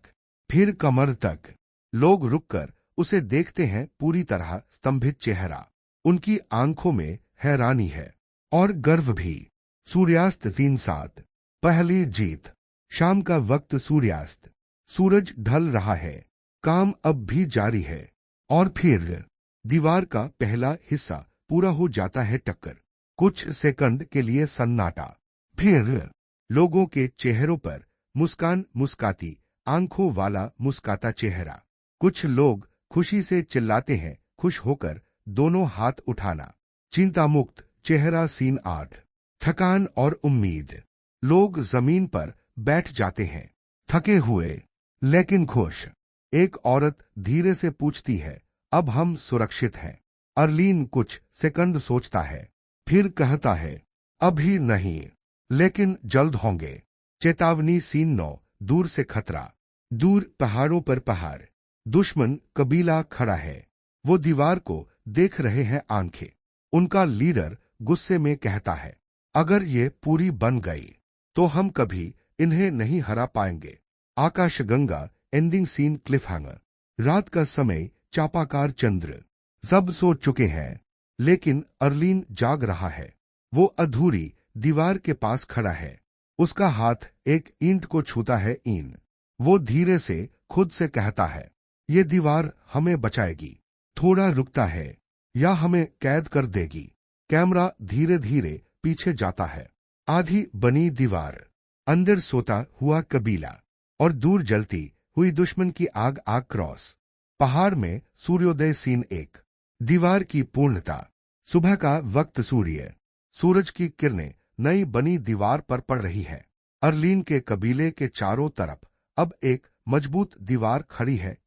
फिर कमर तक। लोग रुककर उसे देखते हैं, पूरी तरह स्तंभित चेहरा। उनकी आंखों में हैरानी है और गर्व भी। सूर्यास्त 3:07। पहली जीत। शाम का वक्त, सूर्यास्त। सूरज ढल रहा है, काम अब भी जारी है। और फिर दीवार का पहला हिस्सा पूरा हो जाता है। टक्कर। कुछ सेकंड के लिए सन्नाटा। फिर लोगों के चेहरों पर मुस्कान, मुस्काती आंखों वाला मुस्काता चेहरा। कुछ लोग खुशी से चिल्लाते हैं, खुश होकर दोनों हाथ उठाना। चिंता मुक्त चेहरा सीन 8। थकान और उम्मीद। लोग जमीन पर बैठ जाते हैं, थके हुए लेकिन खुश। एक औरत धीरे से पूछती है, अब हम सुरक्षित हैं? अर्लीन कुछ सेकंड सोचता है, फिर कहता है, अभी नहीं, लेकिन जल्द होंगे। चेतावनी सीन 9। दूर से खतरा। दूर पहाड़ों पर पहाड़, दुश्मन कबीला खड़ा है। वो दीवार को देख रहे हैं, आंखें। उनका लीडर गुस्से में कहता है, अगर ये पूरी बन गई तो हम कभी इन्हें नहीं हरा पाएंगे। आकाशगंगा एंडिंग सीन क्लिफहैंगर। रात का समय, चापाकार चंद्र। सब सो चुके हैं, लेकिन अर्लीन जाग रहा है। वो अधूरी दीवार के पास खड़ा है। उसका हाथ एक ईंट को छूता है। वो धीरे से खुद से कहता है, ये दीवार हमें बचाएगी। थोड़ा रुकता है, या हमें कैद कर देगी। कैमरा धीरे धीरे पीछे जाता है। आधी बनी दीवार, अंदर सोता हुआ कबीला और दूर जलती हुई दुश्मन की आग। आग क्रॉस। पहाड़ में सूर्योदय सीन 1। दीवार की पूर्णता। सुबह का वक्त, सूरज की किरणें नई बनी दीवार पर पड़ रही है। अर्लीन के कबीले के चारों तरफ अब एक मजबूत दीवार खड़ी है।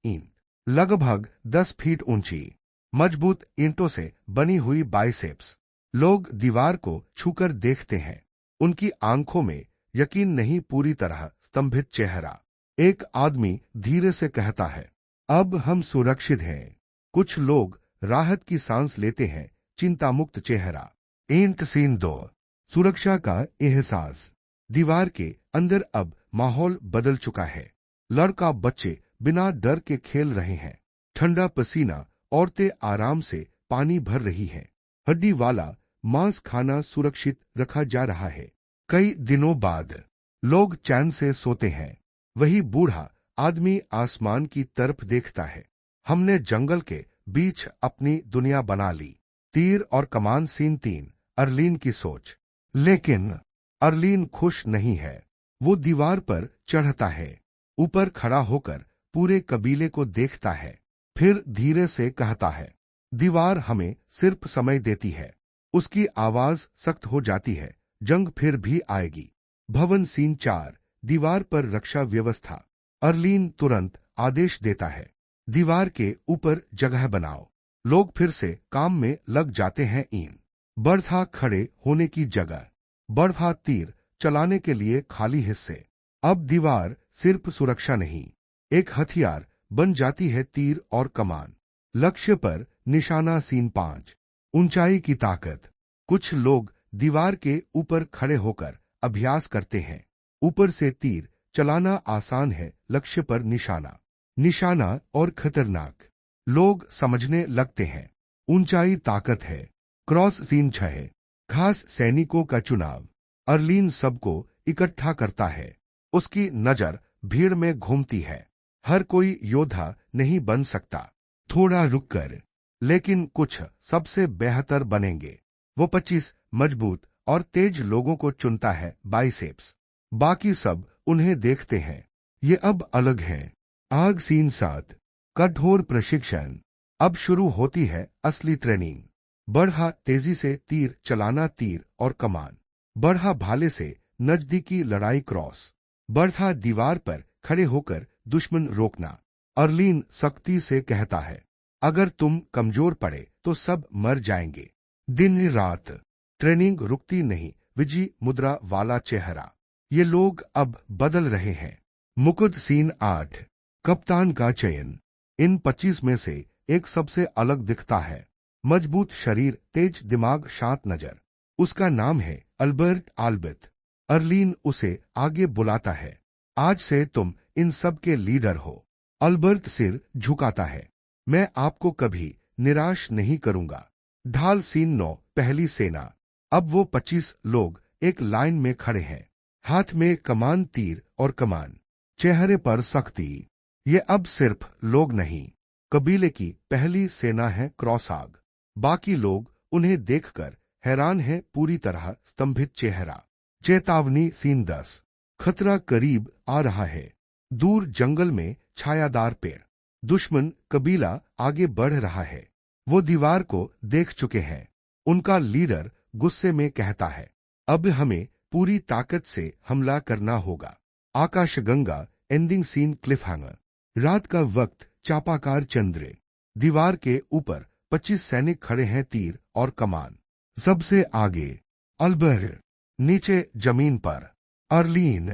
लगभग 10 फीट ऊंची, मजबूत ईंटों से बनी हुई बाइसेप्स। लोग दीवार को छूकर देखते हैं। उनकी आंखों में यकीन नहीं, पूरी तरह स्तंभित चेहरा। एक आदमी धीरे से कहता है, अब हम सुरक्षित हैं। कुछ लोग राहत की सांस लेते हैं, चिंता मुक्त चेहरा। ईंट सीन 2। सुरक्षा का एहसास। दीवार के अंदर अब माहौल बदल चुका है। लड़का बच्चे बिना डर के खेल रहे हैं। ठंडा पसीना, औरतें आराम से पानी भर रही हैं। हड्डी वाला मांस खाना सुरक्षित रखा जा रहा है। कई दिनों बाद लोग चैन से सोते हैं। वही बूढ़ा आदमी आसमान की तरफ देखता है। हमने जंगल के बीच अपनी दुनिया बना ली। तीर और कमान सीन 3। अर्लीन की सोच। लेकिन अर्लीन खुश नहीं है। वो दीवार पर चढ़ता है, ऊपर खड़ा होकर पूरे कबीले को देखता है। फिर धीरे से कहता है, दीवार हमें सिर्फ समय देती है। उसकी आवाज सख्त हो जाती है, जंग फिर भी आएगी। भवन सीन 4, दीवार पर रक्षा व्यवस्था। अर्लीन तुरंत आदेश देता है, दीवार के ऊपर जगह बनाओ। लोग फिर से काम में लग जाते हैं। इन बर्था खड़े होने की जगह, बर्था तीर चलाने के लिए खाली हिस्से। अब दीवार सिर्फ सुरक्षा नहीं, एक हथियार बन जाती है। तीर और कमान, लक्ष्य पर निशाना। सीन 5, ऊंचाई की ताकत। कुछ लोग दीवार के ऊपर खड़े होकर अभ्यास करते हैं। ऊपर से तीर चलाना आसान है, लक्ष्य पर निशाना। निशाना और खतरनाक। लोग समझने लगते हैं, ऊंचाई ताकत है। क्रॉस। सीन 6, खास सैनिकों का चुनाव। अर्लीन सबको इकट्ठा करता है। उसकी नजर भीड़ में घूमती है। हर कोई योद्धा नहीं बन सकता। थोड़ा रुककर, लेकिन कुछ सबसे बेहतर बनेंगे। वो 25 मजबूत और तेज लोगों को चुनता है। बाइसेप्स। बाकी सब उन्हें देखते हैं। ये अब अलग हैं। आग। सीन 7, कठोर प्रशिक्षण। अब शुरू होती है असली ट्रेनिंग। बढ़ा तेजी से तीर चलाना। तीर और कमान। बढ़ा भाले से नजदीकी लड़ाई। क्रॉस। बढ़ा दीवार पर खड़े होकर दुश्मन रोकना। अर्लीन सख्ती से कहता है, अगर तुम कमजोर पड़े तो सब मर जाएंगे। दिन रात ट्रेनिंग रुकती नहीं। विजय मुद्रा वाला चेहरा। ये लोग अब बदल रहे हैं। मुकुट। सीन 8, कप्तान का चयन। इन 25 में से एक सबसे अलग दिखता है। मजबूत शरीर, तेज दिमाग, शांत नजर। उसका नाम है अल्बर्ट आल्बित। अर्लीन उसे आगे बुलाता है, आज से तुम इन सब के लीडर हो। अल्बर्ट सिर झुकाता है, मैं आपको कभी निराश नहीं करूंगा। ढाल। सीन 9, पहली सेना। अब वो 25 लोग एक लाइन में खड़े हैं, हाथ में कमान। तीर और कमान, चेहरे पर सख्ती। ये अब सिर्फ लोग नहीं, कबीले की पहली सेना है। क्रॉस। आग। बाकी लोग उन्हें देखकर हैरान हैं, पूरी तरह स्तंभित चेहरा। चेतावनी। सीन 10, खतरा करीब आ रहा है। दूर जंगल में छायादार पेड़। दुश्मन कबीला आगे बढ़ रहा है। वो दीवार को देख चुके हैं। उनका लीडर गुस्से में कहता है, अब हमें पूरी ताकत से हमला करना होगा। आकाशगंगा। Ending scene, cliffhanger. रात का वक्त, चापाकार चंद्र। दीवार के ऊपर 25 सैनिक खड़े हैं, तीर और कमान। सबसे आगे अल्बर्ट, नीचे जमीन पर अर्लीन।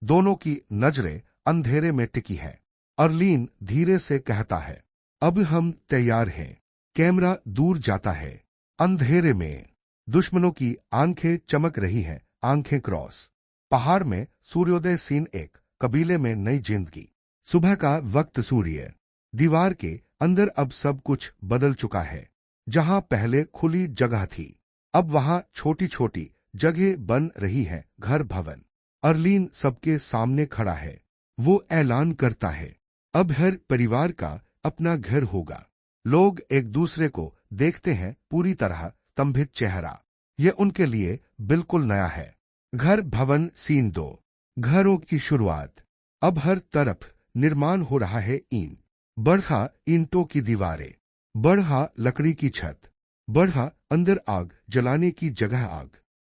दोनों की नजरें अंधेरे में टिकी हैं। अर्लीन धीरे से कहता है, अब हम तैयार हैं। कैमरा दूर जाता है। अंधेरे में दुश्मनों की आंखें चमक रही हैं, आंखें। क्रॉस। पहाड़ में सूर्योदय। सीन 1, कबीले में नई जिंदगी। सुबह का वक्त। सूर्य। दीवार के अंदर अब सब कुछ बदल चुका है। जहां पहले खुली जगह थी, अब वहां छोटी छोटी जगह बन रही है, घर, भवन। अर्लीन सबके सामने खड़ा है। वो ऐलान करता है, अब हर परिवार का अपना घर होगा। लोग एक दूसरे को देखते हैं, पूरी तरह स्तंभित चेहरा। ये उनके लिए बिल्कुल नया है। घर, भवन। सीन 2, घरों की शुरुआत। अब हर तरफ निर्माण हो रहा है। ईंट। बढ़ा ईंटों की दीवारें, बढ़ा लकड़ी की छत, बढ़ा अंदर आग जलाने की जगह। आग।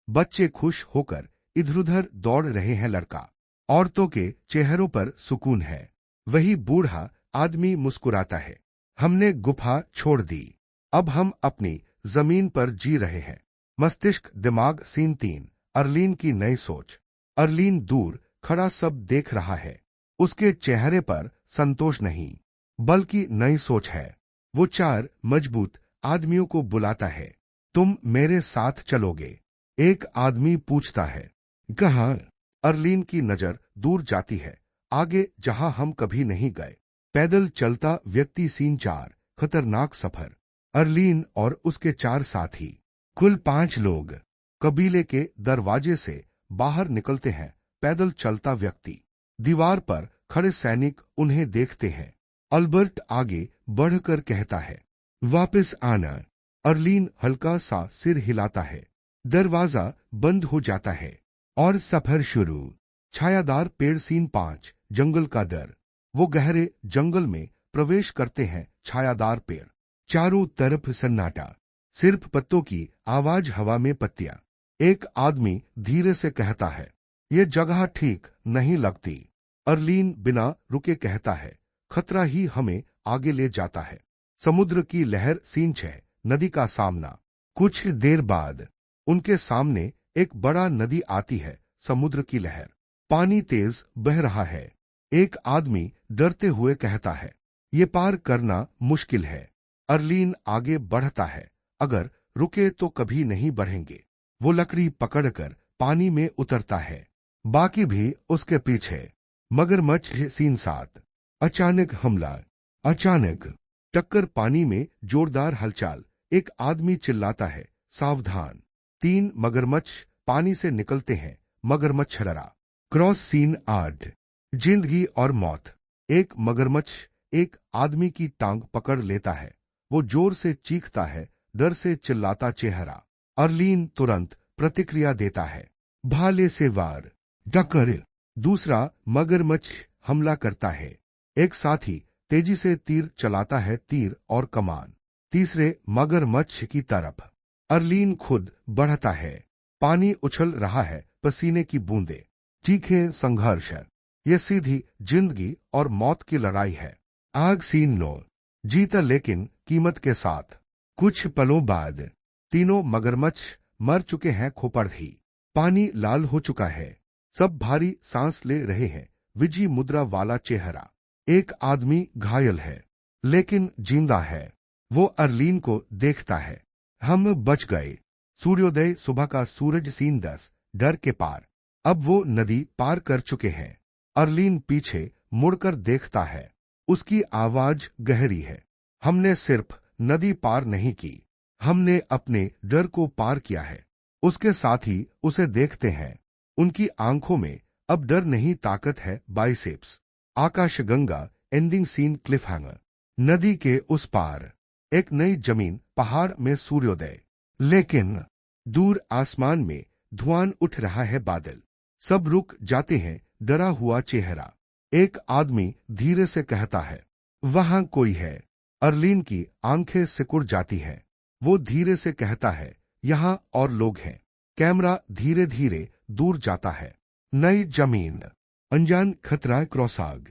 बच्चे खुश होकर इधर उधर दौड़ रहे हैं। लड़का, औरतों के चेहरों पर सुकून है। वही बूढ़ा आदमी मुस्कुराता है, हमने गुफा छोड़ दी, अब हम अपनी जमीन पर जी रहे हैं। मस्तिष्क, दिमाग। सीन 3, अर्लीन की नई सोच। अर्लीन दूर खड़ा सब देख रहा है। उसके चेहरे पर संतोष नहीं, बल्कि नई सोच है। वो 4 मजबूत आदमियों को बुलाता है, तुम मेरे साथ चलोगे? एक आदमी पूछता है, कहाँ? अर्लीन की नजर दूर जाती है, आगे जहां हम कभी नहीं गए। पैदल चलता व्यक्ति। सीन 4, खतरनाक सफर। अर्लीन और उसके 4 साथी, कुल 5 लोग, कबीले के दरवाजे से बाहर निकलते हैं। पैदल चलता व्यक्ति। दीवार पर खड़े सैनिक उन्हें देखते हैं। अल्बर्ट आगे बढ़कर कहता है, वापस आना। अर्लीन हल्का सा सिर हिलाता है। दरवाजा बंद हो जाता है और सफर शुरू। छायादार पेड़। सीन 5, जंगल का डर। वो गहरे जंगल में प्रवेश करते हैं। छायादार पेड़, चारों तरफ सन्नाटा, सिर्फ पत्तों की आवाज, हवा में पत्तियां। एक आदमी धीरे से कहता है, ये जगह ठीक नहीं लगती। अर्लीन बिना रुके कहता है, खतरा ही हमें आगे ले जाता है। समुद्र की लहर। सीन 6, नदी का सामना। कुछ देर बाद उनके सामने एक बड़ा नदी आती है, समुद्र की लहर। पानी तेज बह रहा है। एक आदमी डरते हुए कहता है, ये पार करना मुश्किल है। अर्लीन आगे बढ़ता है, अगर रुके तो कभी नहीं बढ़ेंगे। वो लकड़ी पकड़कर पानी में उतरता है, बाकी भी उसके पीछे। मगरमच्छ। सीन 7, अचानक हमला। अचानक टक्कर, पानी में जोरदार हलचल। एक आदमी चिल्लाता है, सावधान। 3 मगरमच्छ पानी से निकलते हैं। मगरमच्छ डरा। क्रॉस। सीन 8, जिंदगी और मौत। एक मगरमच्छ एक आदमी की टांग पकड़ लेता है। वो जोर से चीखता है, डर से चिल्लाता चेहरा। अर्लीन तुरंत प्रतिक्रिया देता है, भाले से वार। टक्कर। दूसरा मगरमच्छ हमला करता है। एक साथी तेजी से तीर चलाता है, तीर और कमान तीसरे मगरमच्छ की तरफ। अर्लीन खुद बढ़ता है। पानी उछल रहा है, पसीने की बूंदें। तीखे संघर्ष। ये सीधी जिंदगी और मौत की लड़ाई है। आग। सीन 9, जीता लेकिन कीमत के साथ। कुछ पलों बाद तीनों मगरमच्छ मर चुके हैं, खोपड़ ही। पानी लाल हो चुका है, सब भारी सांस ले रहे हैं। विजय मुद्रा वाला चेहरा। एक आदमी घायल है लेकिन जिंदा है। वो अर्लीन को देखता है, हम बच गए। सूर्योदय, सुबह का सूरज। सीन 10, डर के पार। अब वो नदी पार कर चुके हैं। अर्लीन पीछे मुड़कर देखता है, उसकी आवाज गहरी है, हमने सिर्फ नदी पार नहीं की, हमने अपने डर को पार किया है। उसके साथी उसे देखते हैं, उनकी आंखों में अब डर नहीं, ताकत है, बाइसेप्स। आकाशगंगा। Ending scene, cliffhanger. नदी के उस पार एक नई जमीन, पहाड़ में सूर्योदय। लेकिन दूर आसमान में धुआं उठ रहा है, बादल। सब रुक जाते हैं, डरा हुआ चेहरा। एक आदमी धीरे से कहता है, वहां कोई है। अर्लीन की आंखें सिकुड़ जाती हैं। वो धीरे से कहता है, यहां और लोग हैं। कैमरा धीरे धीरे दूर जाता है। नई जमीन, अनजान खतरा। क्रॉसाग।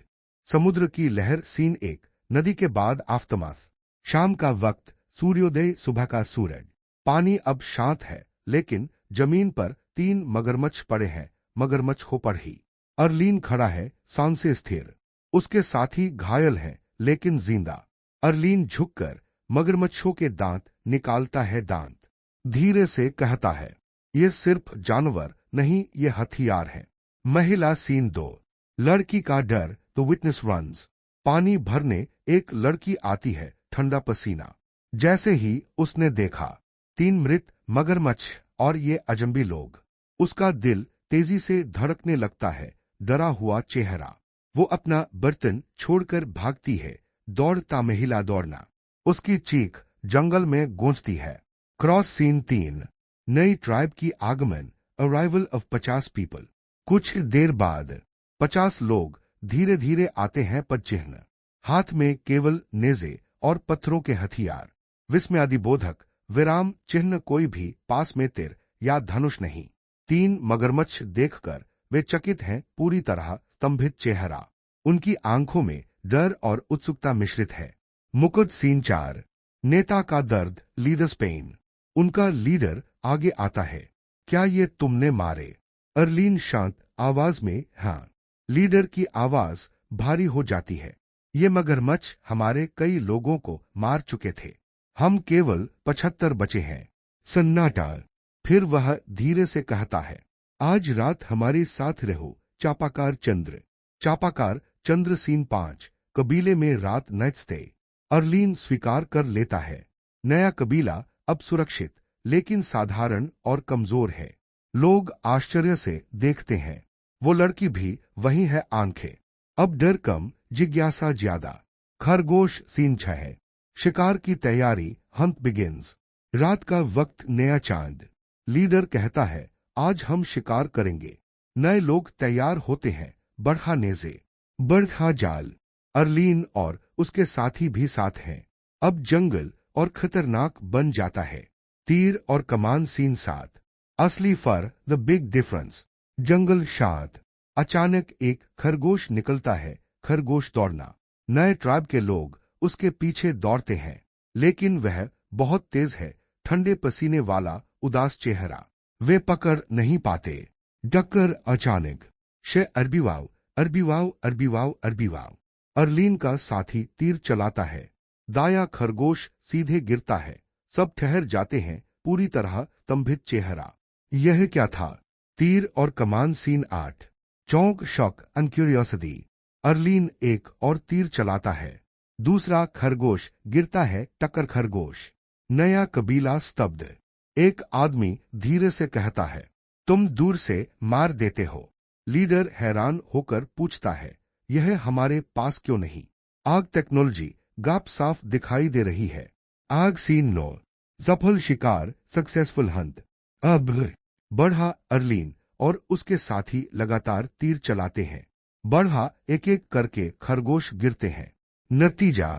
समुद्र की लहर। सीन 1, नदी के बाद आफ्टरमाथ। शाम का वक्त, सूर्योदय, सुबह का सूरज। पानी अब शांत है, लेकिन जमीन पर 3 मगरमच्छ पड़े हैं, मगरमच्छ खोपड़ ही। अर्लीन खड़ा है, सांसें स्थिर। उसके साथी घायल हैं, लेकिन जिंदा। अर्लीन झुककर मगरमच्छों के दांत निकालता है, दांत धीरे से कहता है, ये सिर्फ जानवर नहीं, ये हथियार है। महिला। सीन 2, लड़की का डर। The witness runs. पानी भरने एक लड़की आती है, ठंडा पसीना। जैसे ही उसने देखा 3 मृत मगरमच्छ और ये अजंबी लोग, उसका दिल तेजी से धड़कने लगता है, डरा हुआ चेहरा। वो अपना बर्तन छोड़कर भागती है, दौड़ता महिला दौड़ना। उसकी चीख जंगल में गूंजती है। क्रॉस। सीन 3, नई ट्राइब की आगमन। Arrival of 50 people. कुछ देर बाद 50 लोग धीरे धीरे आते हैं, पदचिह्न हाथ में, केवल नेजे और पत्थरों के हथियार। विस्मयादिबोधक विराम चिन्ह, कोई भी पास में तीर या धनुष नहीं। 3 मगरमच्छ देखकर वे चकित हैं, पूरी तरह स्तंभित चेहरा। उनकी आंखों में डर और उत्सुकता मिश्रित है। मुकुट। सीन 4, नेता का दर्द। Leaders pen. उनका लीडर आगे आता है, क्या ये तुमने मारे? अर्लीन शांत आवाज में, हाँ। लीडर की आवाज भारी हो जाती है, ये मगरमच्छ हमारे कई लोगों को मार चुके थे, हम केवल 75 बचे हैं। सन्नाटा। फिर वह धीरे से कहता है, आज रात हमारे साथ रहो, चापाकार चंद्र। चापाकार चंद्र। सीन 5, कबीले में रात नाइट स्टे। अर्लीन स्वीकार कर लेता है, नया कबीला अब सुरक्षित, लेकिन साधारण और कमजोर है। लोग आश्चर्य से देखते हैं। वो लड़की भी वही है, आंखें अब डर कम, जिज्ञासा ज्यादा। खरगोश। सीन 6, शिकार की तैयारी। Hunt begins. रात का वक्त, नया चांद। लीडर कहता है, आज हम शिकार करेंगे। नए लोग तैयार होते हैं, बढ़ा नेजे, बढ़ा जाल। अर्लीन और उसके साथी भी साथ हैं। अब जंगल और खतरनाक बन जाता है। तीर और कमान सीन 7। असली फर, द बिग डिफरेंस। जंगल शांत। अचानक एक खरगोश निकलता है। खरगोश दौड़ना। नए ट्राइब के लोग उसके पीछे दौड़ते हैं, लेकिन वह बहुत तेज है। ठंडे पसीने वाला उदास चेहरा। वे पकड़ नहीं पाते। डक्कर अचानक। शे अरबीवाव अरबीवाव अरबीवाव अरबीवाव। अर्लीन का साथी तीर चलाता है। दाया खरगोश सीधे गिरता है। सब ठहर जाते हैं, पूरी तरह स्तंभित चेहरा। यह क्या था? तीर और कमान सीन 8। चौंक, शॉक एंड क्यूरियोसिटी। अर्लीन एक और तीर चलाता है। दूसरा खरगोश गिरता है। टक्कर खरगोश। नया कबीला स्तब्ध। एक आदमी धीरे से कहता है, तुम दूर से मार देते हो। लीडर हैरान होकर पूछता है, यह हमारे पास क्यों नहीं? आग टेक्नोलॉजी गाप साफ दिखाई दे रही है। आग सीन 9। सफल शिकार, सक्सेसफुल हंट। अब बढ़ा अर्लीन और उसके साथी लगातार तीर चलाते हैं। बढ़ा एक एक करके खरगोश गिरते हैं। नतीजा,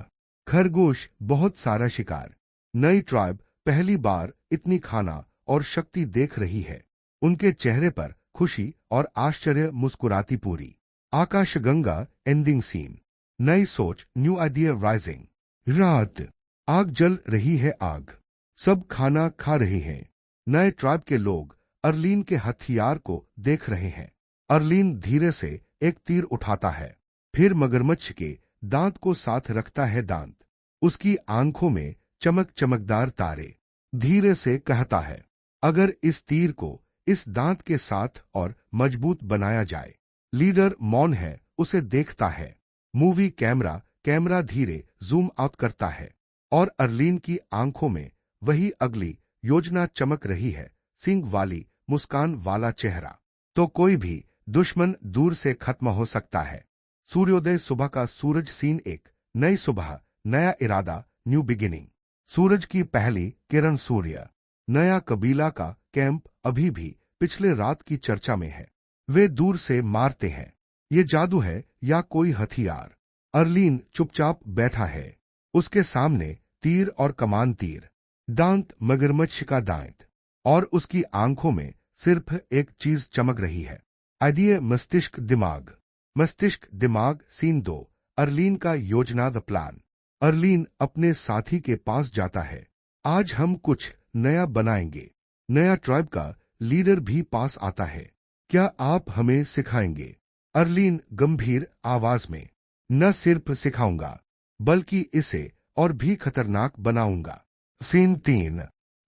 खरगोश बहुत सारा शिकार। नई ट्राइब पहली बार इतनी खाना और शक्ति देख रही है। उनके चेहरे पर खुशी और आश्चर्य मुस्कुराती पूरी। आकाशगंगा एंडिंग सीन। नई सोच, न्यू आइडिया राइजिंग। रात। आग जल रही है। आग। सब खाना खा रहे हैं। नए ट्राइब के लोग अर्लीन के हथियार को देख रहे हैं। अर्लीन धीरे से एक तीर उठाता है, फिर मगरमच्छ के दांत को साथ रखता है। दांत। उसकी आंखों में चमक, चमकदार तारे। धीरे से कहता है, अगर इस तीर को इस दांत के साथ और मजबूत बनाया जाए। लीडर मौन है, उसे देखता है। मूवी कैमरा धीरे जूम आउट करता है और अर्लीन की आंखों में वही अगली योजना चमक रही है। सींग वाली, मुस्कान वाला चेहरा। तो कोई भी दुश्मन दूर से खत्म हो सकता है। सूर्योदय, सुबह का सूरज सीन 1। नई सुबह, नया इरादा, न्यू बिगिनिंग। सूरज की पहली किरण। सूर्य। नया कबीला का कैंप अभी भी पिछले रात की चर्चा में है। वे दूर से मारते हैं। ये जादू है या कोई हथियार? अर्लीन चुपचाप बैठा है। उसके सामने तीर और कमान। तीर, दांत मगरमच्छ का दांत, और उसकी आंखों में सिर्फ एक चीज चमक रही है। आइडिया, मस्तिष्क दिमाग। मस्तिष्क दिमाग सीन 2। अर्लीन का योजना, द प्लान। अर्लीन अपने साथी के पास जाता है। आज हम कुछ नया बनाएंगे। नया ट्राइब का लीडर भी पास आता है। क्या आप हमें सिखाएंगे? अर्लीन गंभीर आवाज में, न सिर्फ सिखाऊंगा बल्कि इसे और भी खतरनाक बनाऊंगा। सीन 3।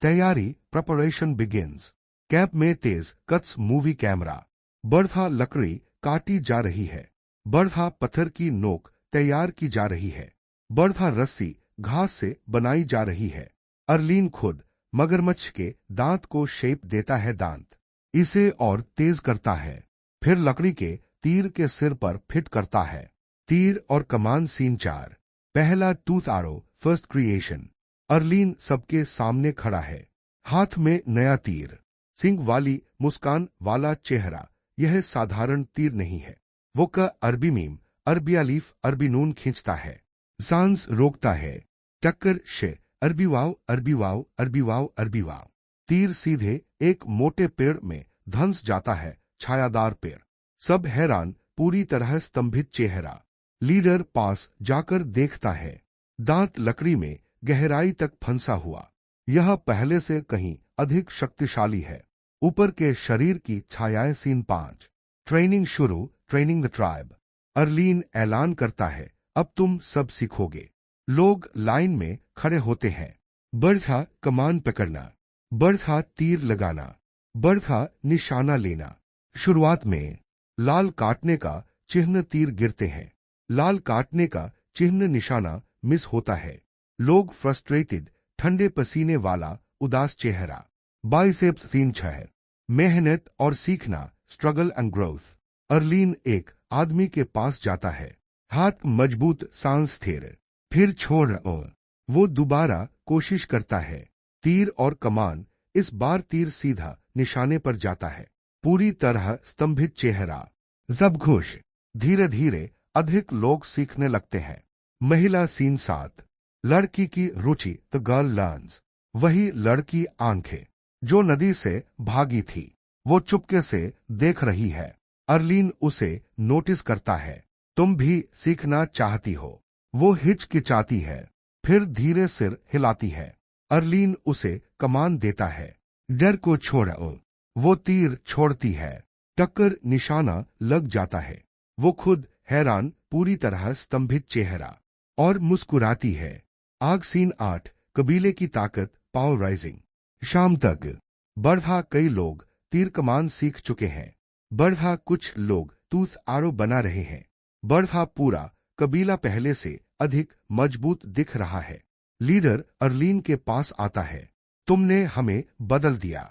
तैयारी, प्रिपरेशन बिगिंस। कैंप में तेज कट्स, मूवी कैमरा। बर्था लकड़ी काटी जा रही है। बर्था पत्थर की नोक तैयार की जा रही है। बर्था रस्सी घास से बनाई जा रही है। अर्लीन खुद मगरमच्छ के दांत को शेप देता है। दांत इसे और तेज करता है, फिर लकड़ी के तीर के सिर पर फिट करता है। तीर और कमान सीन 4। पहला टूथ आरो, फर्स्ट क्रिएशन। अर्लीन सबके सामने खड़ा है, हाथ में नया तीर। सिंग वाली, मुस्कान वाला चेहरा। यह साधारण तीर नहीं है। वो का अरबी मीम, अरबी अलीफ, अरबी नून खींचता है। सांस रोकता है। टक्कर शे, अरबी वाव अरबी वाव अरबी वाव अरबी वाव। तीर सीधे एक मोटे पेड़ में धंस जाता है। छायादार पेड़। सब हैरान, पूरी तरह स्तंभित चेहरा। लीडर पास जाकर देखता है। दांत लकड़ी में गहराई तक फंसा हुआ। यह पहले से कहीं अधिक शक्तिशाली है। ऊपर के शरीर की छायाएं सीन 5। ट्रेनिंग शुरू, ट्रेनिंग द ट्राइब। अर्लीन ऐलान करता है, अब तुम सब सीखोगे। लोग लाइन में खड़े होते हैं। बर्था कमान पकड़ना, बर्था तीर लगाना, बर्था निशाना लेना। शुरुआत में लाल काटने का चिन्ह तीर गिरते हैं। लाल काटने का चिन्ह निशाना मिस होता है। लोग फ्रस्ट्रेटेड, ठंडे पसीने वाला उदास चेहरा। Biceps scene 6। मेहनत और सीखना, स्ट्रगल एंड ग्रोथ। अर्लीन एक आदमी के पास जाता है। हाथ मजबूत, सांस स्थिर। फिर छोड़ और वो दोबारा कोशिश करता है। तीर और कमान। इस बार तीर सीधा निशाने पर जाता है। पूरी तरह स्तंभित चेहरा। सब खुश। धीरे धीरे अधिक लोग सीखने लगते हैं। महिला सीन 7। लड़की की रुचि, द गर्ल लर्न्स। वही लड़की आंखें जो नदी से भागी थी, वो चुपके से देख रही है। अर्लीन उसे नोटिस करता है। तुम भी सीखना चाहती हो? वो हिचकिचाती है, फिर धीरे सिर हिलाती है। अर्लीन उसे कमान देता है, डर को छोड़ो। वो तीर छोड़ती है, टक्कर निशाना लग जाता है। वो खुद हैरान, पूरी तरह स्तंभित चेहरा, और मुस्कुराती है। आग सीन 8, कबीले की ताकत, पावर राइजिंग। शाम तक बढ़ा कई लोग तीर कमान सीख चुके हैं। बढ़ा कुछ लोग तूथ आरो बना रहे हैं। बढ़ा पूरा कबीला पहले से अधिक मजबूत दिख रहा है। लीडर अर्लीन के पास आता है। तुमने हमें बदल दिया।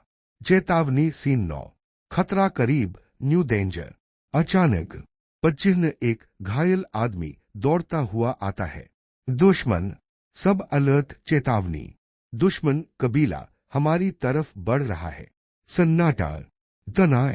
चेतावनी सीन 9, खतरा करीब, न्यू डेंजर। अचानक पचिन्ह एक घायल आदमी दौड़ता हुआ आता है। दुश्मन, सब अलर्ट, चेतावनी। दुश्मन कबीला हमारी तरफ बढ़ रहा है। सन्नाटा, तनाव,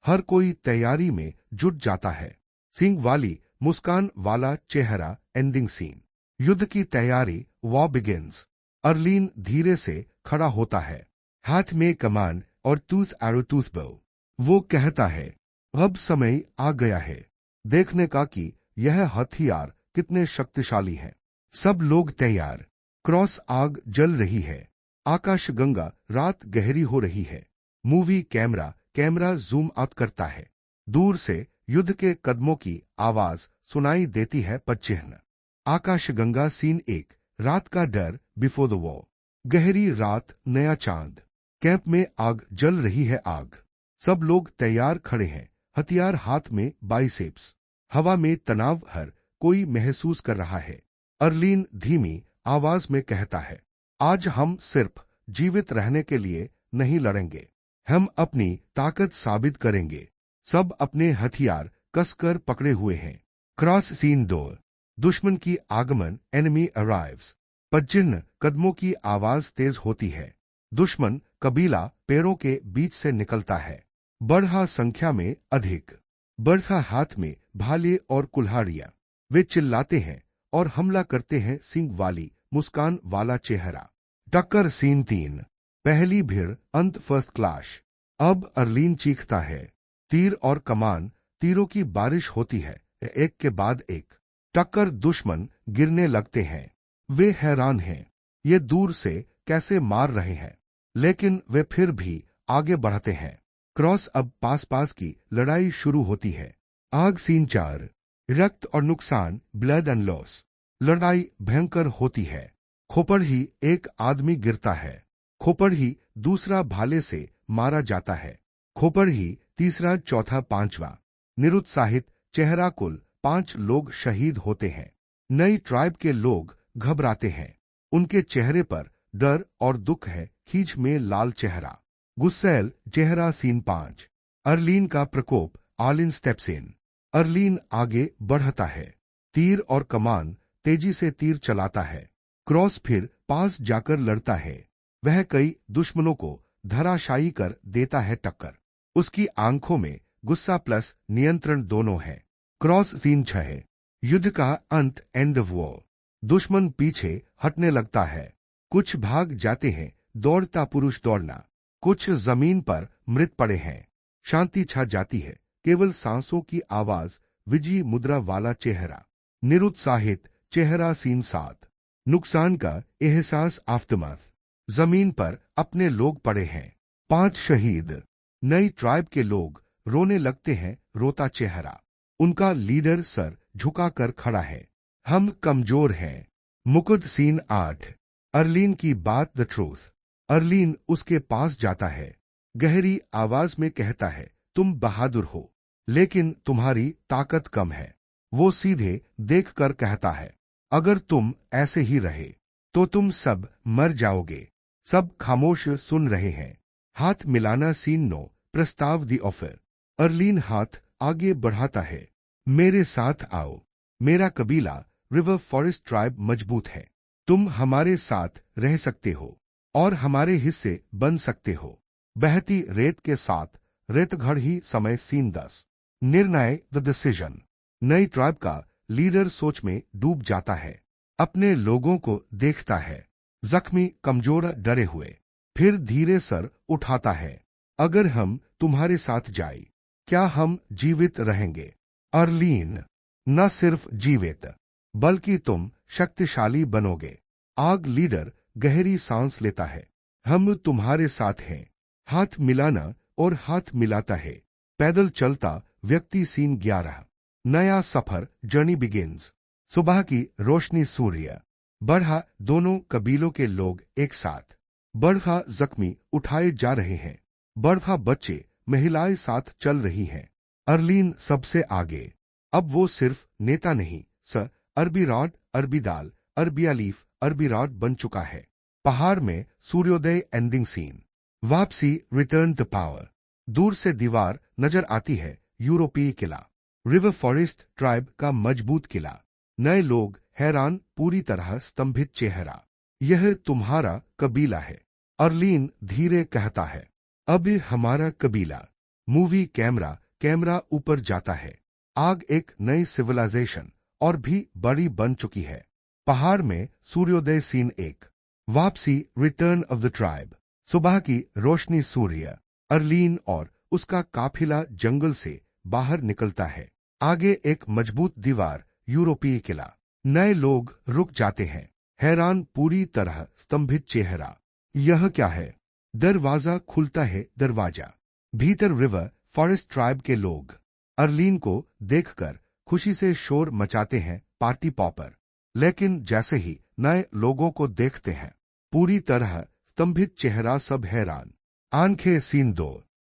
हर कोई तैयारी में जुट जाता है। सिंह वाली मुस्कान वाला चेहरा, एंडिंग सीन। युद्ध की तैयारी, वॉर बिगिंस। अर्लीन धीरे से खड़ा होता है, हाथ में कमान और टूथ एरो, टूथ बो। वो कहता है, अब समय आ गया है देखने का कि यह हथियार कितने शक्तिशाली हैं। सब लोग तैयार। क्रॉस आग जल रही है। आकाश गंगा, रात गहरी हो रही है। मूवी कैमरा जूम आउट करता है। दूर से युद्ध के कदमों की आवाज सुनाई देती है। पच्चिन्ह आकाश गंगा सीन 1, रात का डर, बिफोर द वॉर। गहरी रात, नया चांद। कैंप में आग जल रही है। आग, सब लोग तैयार खड़े हैं, हथियार हाथ में, बाइसेप्स। हवा में तनाव हर कोई महसूस कर रहा है। अर्लीन धीमी आवाज में कहता है, आज हम सिर्फ जीवित रहने के लिए नहीं लड़ेंगे, हम अपनी ताकत साबित करेंगे। सब अपने हथियार कसकर पकड़े हुए हैं। क्रॉस सीन 2, दुश्मन की आगमन, एनिमी अराइव्स। पच्चिन्ह कदमों की आवाज तेज होती है। दुश्मन कबीला पैरों के बीच से निकलता है। बढ़ा संख्या में अधिक। बढ़ा हाथ में भाले और कुल्हाड़ियां। वे चिल्लाते हैं और हमला करते हैं। सिंह वाली मुस्कान वाला चेहरा। टक्कर सीन 3, पहली भीड़, अंत, फर्स्ट क्लैश। अब अर्लीन चीखता है। तीर और कमान, तीरों की बारिश होती है, एक के बाद एक। टक्कर, दुश्मन गिरने लगते हैं। वे हैरान हैं, ये दूर से कैसे मार रहे हैं, लेकिन वे फिर भी आगे बढ़ते हैं। क्रॉस अब पास की लड़ाई शुरू होती है। आग सीन 4, रक्त और नुकसान, ब्लड एंड लॉस। लड़ाई भयंकर होती है। खोपड़ ही एक आदमी गिरता है। खोपड़ ही दूसरा भाले से मारा जाता है। खोपड़ ही तीसरा, चौथा, पांचवा। निरुत्साहित चेहरा, कुल 5 लोग शहीद होते हैं। नई ट्राइब के लोग घबराते हैं। उनके चेहरे पर डर और दुख है। खींच में लाल चेहरा, गुस्सैल चेहरा। सीन 5, अर्लीन का प्रकोप, आलिन स्टेप्स इन। अर्लीन आगे बढ़ता है। तीर और कमान, तेजी से तीर चलाता है। क्रॉस फिर पास जाकर लड़ता है। वह कई दुश्मनों को धराशायी कर देता है। टक्कर, उसकी आंखों में गुस्सा प्लस नियंत्रण दोनों है। क्रॉस सीन 6, युद्ध का अंत, एंड ऑफ वॉर। दुश्मन पीछे हटने लगता है। कुछ भाग जाते हैं। दौड़ता पुरुष दौड़ना। कुछ जमीन पर मृत पड़े हैं। शांति छा जाती है, केवल सांसों की आवाज। विजयी मुद्रा वाला चेहरा, निरुत्साहित चेहरा। सीन 7, नुकसान का एहसास, आफ्टरमाथ। जमीन पर अपने लोग पड़े हैं। 5 शहीद। नई ट्राइब के लोग रोने लगते हैं। रोता चेहरा, उनका लीडर सर झुकाकर खड़ा है। हम कमजोर हैं। मुकुट सीन 8, अर्लीन की बात, द ट्रूथ। अर्लीन उसके पास जाता है। गहरी आवाज में कहता है, तुम बहादुर हो, लेकिन तुम्हारी ताकत कम है। वो सीधे देखकर कहता है, अगर तुम ऐसे ही रहे तो तुम सब मर जाओगे। सब खामोश सुन रहे हैं। हाथ मिलाना सीन 9, प्रस्ताव, दी ऑफर। अर्लीन हाथ आगे बढ़ाता है। मेरे साथ आओ। मेरा कबीला रिवर फॉरेस्ट ट्राइब मजबूत है। तुम हमारे साथ रह सकते हो और हमारे हिस्से बन सकते हो। बहती रेत के साथ रेतघड़ ही समय। सीन 10, निर्णय, द डिसीजन। नई ट्राइब का लीडर सोच में डूब जाता है। अपने लोगों को देखता है, जख्मी, कमजोर, डरे हुए। फिर धीरे सर उठाता है। अगर हम तुम्हारे साथ जाए, क्या हम जीवित रहेंगे? अर्लीन, न सिर्फ जीवित, बल्कि तुम शक्तिशाली बनोगे। आग लीडर गहरी सांस लेता है। हम तुम्हारे साथ हैं। हाथ मिलाना और हाथ मिलाता है। पैदल चलता व्यक्ति सीन 11। नया सफर, जर्नी बिगिंस। सुबह की रोशनी, सूर्य बढ़ा, दोनों कबीलों के लोग एक साथ। बढ़ा जख्मी उठाए जा रहे हैं। बढ़ा बच्चे, महिलाएं साथ चल रही हैं। अर्लीन सबसे आगे। अब वो सिर्फ नेता नहीं, अरबी रॉड, अरबी दाल, अरबी अलीफ, अरबी रॉड बन चुका है। पहाड़ में सूर्योदय, एंडिंग सीन। वापसी, रिटर्न टू पावर। दूर से दीवार नजर आती है, यूरोपीय किला। रिवर फॉरेस्ट ट्राइब का मजबूत किला। नए लोग हैरान, पूरी तरह स्तंभित चेहरा। यह तुम्हारा कबीला है, अर्लीन धीरे कहता है। अब हमारा कबीला। मूवी कैमरा, कैमरा ऊपर जाता है। आग एक नई सिविलाइजेशन और भी बड़ी बन चुकी है। पहाड़ में सूर्योदय, सीन 1। वापसी, रिटर्न ऑफ द ट्राइब। सुबह की रोशनी, सूर्य। अर्लीन और उसका काफिला जंगल से बाहर निकलता है। आगे एक मजबूत दीवार, यूरोपीय किला। नए लोग रुक जाते हैं, हैरान, पूरी तरह स्तंभित चेहरा। यह क्या है? दरवाजा खुलता है, दरवाजा। भीतर रिवर फॉरेस्ट ट्राइब के लोग। अर्लीन को देखकर खुशी से शोर मचाते हैं, पार्टी पॉपर। लेकिन जैसे ही नए लोगों को देखते हैं, पूरी तरह स्तंभित चेहरा, सब हैरान। आंखें, सीन 2।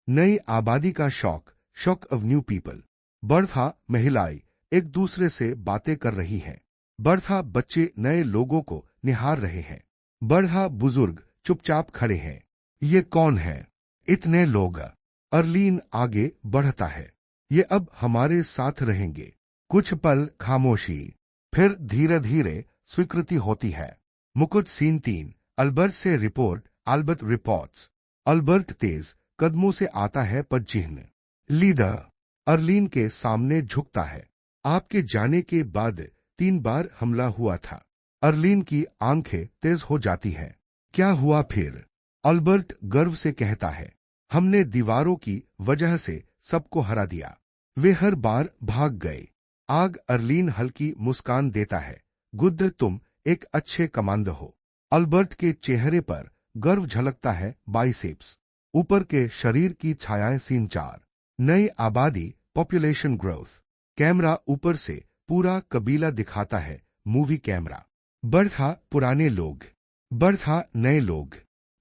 नई आबादी का शौक, शॉक ऑफ न्यू पीपल। बढ़ा महिलाएं एक दूसरे से बातें कर रही हैं। बढ़ा बच्चे नए लोगों को निहार रहे हैं। बढ़ा बुजुर्ग चुपचाप खड़े हैं। ये कौन है? इतने लोग। अर्लीन आगे बढ़ता है। ये अब हमारे साथ रहेंगे। कुछ पल खामोशी, फिर धीरे धीरे स्वीकृति होती है। मुकुट, सीन 3। अल्बर्ट से रिपोर्ट, अल्बर्ट रिपोर्ट्स। अल्बर्ट तेज कदमों से आता है, पर चिन्ह। लीडर अर्लीन के सामने झुकता है। आपके जाने के बाद 3 बार हमला हुआ था। अर्लीन की आंखें तेज हो जाती हैं। क्या हुआ फिर? अल्बर्ट गर्व से कहता है, हमने दीवारों की वजह से सबको हरा दिया। वे हर बार भाग गए। आग अर्लीन हल्की मुस्कान देता है। गुड, तुम एक अच्छे कमांडर हो। अल्बर्ट के चेहरे पर गर्व झलकता है, बाइसेप्स। ऊपर के शरीर की छायाएं, सीन 4। नई आबादी, पॉपुलेशन ग्रोथ। कैमरा ऊपर से पूरा कबीला दिखाता है, मूवी कैमरा। बढ़ा पुराने लोग, बढ़ा नए लोग।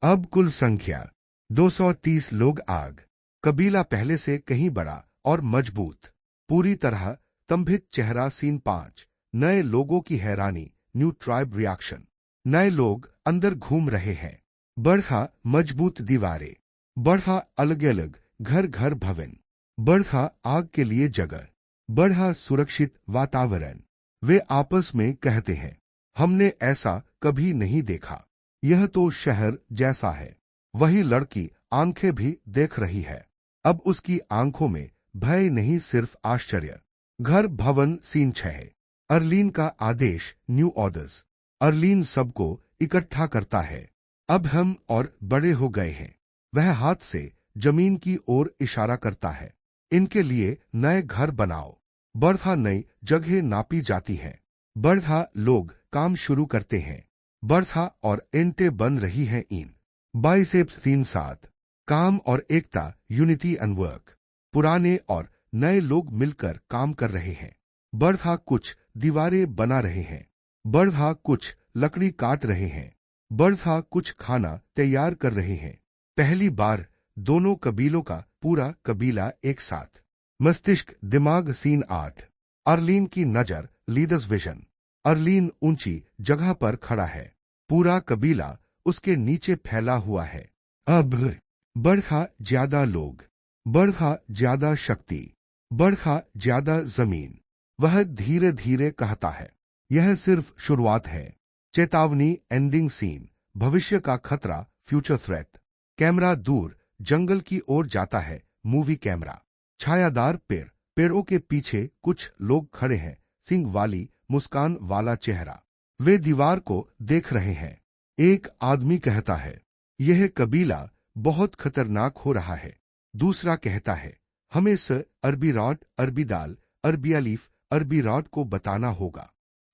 अब कुल संख्या 230 लोग। आग कबीला पहले से कहीं बड़ा और मजबूत, पूरी तरह स्तंभित चेहरा, सीन 5। नए लोगों की हैरानी, न्यू ट्राइब रिएक्शन। नए लोग अंदर घूम रहे हैं। बढ़ा मजबूत दीवारें। बढ़ा अलग अलग घर घर भवन। बढ़ा आग के लिए जगह। बढ़ा सुरक्षित वातावरण। वे आपस में कहते हैं, हमने ऐसा कभी नहीं देखा। यह तो शहर जैसा है। वही लड़की आंखें भी देख रही है। अब उसकी आंखों में भय नहीं, सिर्फ आश्चर्य। घर भवन, सीन 6। अर्लीन का आदेश, न्यू ऑर्डर्स। अर्लीन सबको इकट्ठा करता है। अब हम और बड़े हो गए हैं। वह हाथ से जमीन की ओर इशारा करता है। इनके लिए नए घर बनाओ। बढ़ा नई जगह नापी जाती है। बढ़ा लोग काम शुरू करते हैं। बढ़ा और ईंटें बन रही हैं। इन बाइसेप्स, सीन 7। काम और एकता, यूनिटी एंड वर्क। पुराने और नए लोग मिलकर काम कर रहे हैं। बढ़ा कुछ दीवारें बना रहे हैं। बढ़ा कुछ लकड़ी काट रहे हैं। बढ़ा कुछ खाना तैयार कर रहे हैं। पहली बार दोनों कबीलों का पूरा कबीला एक साथ। मस्तिष्क, दिमाग, सीन 8। अर्लीन की नजर, लीडर्स विजन। अर्लीन ऊंची जगह पर खड़ा है। पूरा कबीला उसके नीचे फैला हुआ है। अब बढ़ा ज्यादा लोग, बढ़ा ज्यादा शक्ति, बढ़ा ज्यादा जमीन। वह धीरे धीरे कहता है, यह सिर्फ शुरुआत है। चेतावनी, एंडिंग सीन। भविष्य का खतरा, फ्यूचर थ्रेट। कैमरा दूर जंगल की ओर जाता है, मूवी कैमरा। छायादार पेड़, पेड़ों के पीछे कुछ लोग खड़े हैं, सींग वाली मुस्कान वाला चेहरा। वे दीवार को देख रहे हैं। एक आदमी कहता है, यह कबीला बहुत खतरनाक हो रहा है। दूसरा कहता है, हमें इस अरबी रॉड, अरबी दाल, अरबी अलीफ, अरबी रॉड को बताना होगा।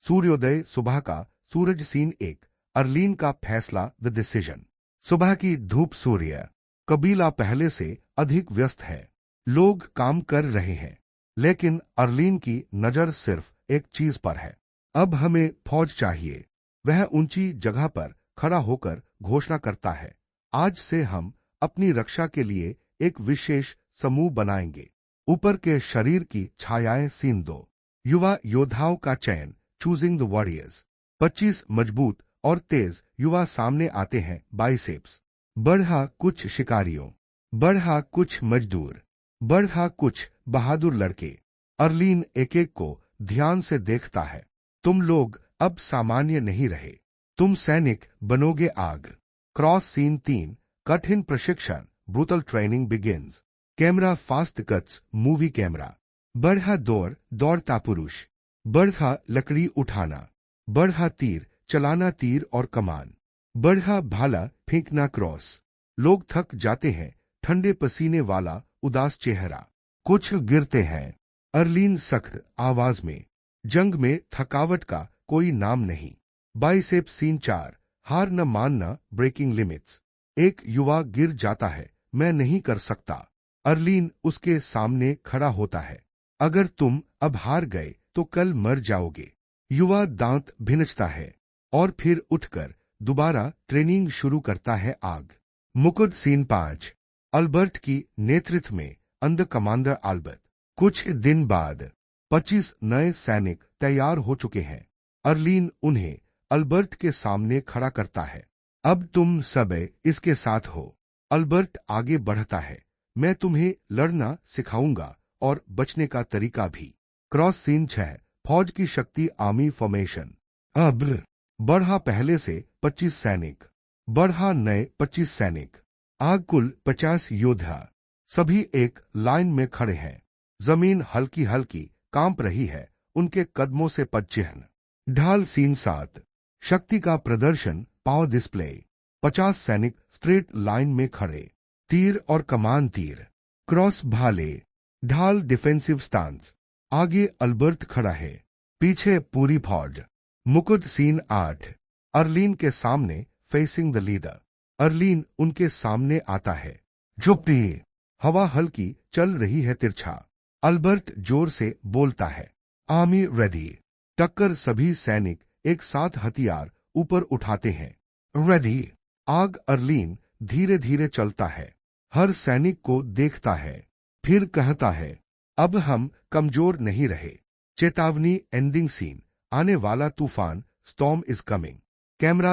सूर्योदय सुबह का सूरज सीन 1। अर्लीन का फैसला, द डिसीजन। सुबह की धूप, सूर्य। कबीला पहले से अधिक व्यस्त है। लोग काम कर रहे हैं, लेकिन अर्लीन की नजर सिर्फ एक चीज पर है। अब हमें फौज चाहिए। वह ऊंची जगह पर खड़ा होकर घोषणा करता है, आज से हम अपनी रक्षा के लिए एक विशेष समूह बनाएंगे। ऊपर के शरीर की छायाएं, सीन 2। युवा योद्धाओं का चयन, चूजिंग द वॉरियर्स। 25 मजबूत और तेज युवा सामने आते हैं, बाइसेप्स। बढ़ा कुछ शिकारियों, बढ़ा कुछ मजदूर, बढ़ा कुछ बहादुर लड़के। अर्लीन एक एक को ध्यान से देखता है। तुम लोग अब सामान्य नहीं रहे, तुम सैनिक बनोगे। आग। Cross scene 3। कठिन प्रशिक्षण, brutal training begins. Camera fast cuts, movie camera. बढ़ा दौड़, दौड़ता पुरुष। बढ़ा लकड़ी उठाना। बढ़ा तीर चलाना, तीर और कमान। बढ़ा भाला फेंकना, क्रॉस। लोग थक जाते हैं, ठंडे पसीने वाला उदास चेहरा। कुछ गिरते हैं। अर्लीन सख्त आवाज में, जंग में थकावट का कोई नाम नहीं। Bicep scene 4। हार न मानना, ब्रेकिंग लिमिट्स। एक युवा गिर जाता है, मैं नहीं कर सकता। अर्लीन उसके सामने खड़ा होता है, अगर तुम अब हार गए तो कल मर जाओगे। युवा दांत भिनचता है और फिर उठकर दोबारा ट्रेनिंग शुरू करता है। आग। मुकुट सीन 5। अल्बर्ट की नेतृत्व में अंडर कमांडर अल्बर्ट। कुछ दिन बाद 25 नए सैनिक तैयार हो चुके हैं। अर्लीन उन्हें अल्बर्ट के सामने खड़ा करता है, अब तुम सब इसके साथ हो। अल्बर्ट आगे बढ़ता है, मैं तुम्हें लड़ना सिखाऊंगा और बचने का तरीका भी। Cross scene 6। फौज की शक्ति, आर्मी फॉर्मेशन। अब बढ़ा पहले से 25 सैनिक, बढ़ा नए 25 सैनिक। आग कुल 50 योद्धा। सभी एक लाइन में खड़े हैं। जमीन हल्की हल्की कांप रही है, उनके कदमों से पदचिह्न। ढाल सीन 7। शक्ति का प्रदर्शन, पावर डिस्प्ले। 50 सैनिक स्ट्रेट लाइन में खड़े, तीर और कमान, तीर क्रॉस भाले, ढाल डिफेंसिव स्टांस। आगे अल्बर्ट खड़ा है, पीछे पूरी फौज। मुकुट सीन 8। अर्लीन के सामने, फेसिंग द लीडर। अर्लीन उनके सामने आता है, चुप्पी। हवा हल्की चल रही है, तिरछा। अल्बर्ट जोर से बोलता है, आर्मी रेडी। टक्कर। सभी सैनिक एक साथ हथियार ऊपर उठाते हैं, रेडी। आग। अर्लीन धीरे धीरे चलता है, हर सैनिक को देखता है, फिर कहता है, अब हम कमजोर नहीं रहे। चेतावनी, एंडिंग सीन। आने वाला तूफान, स्टॉर्म इज कमिंग। कैमरा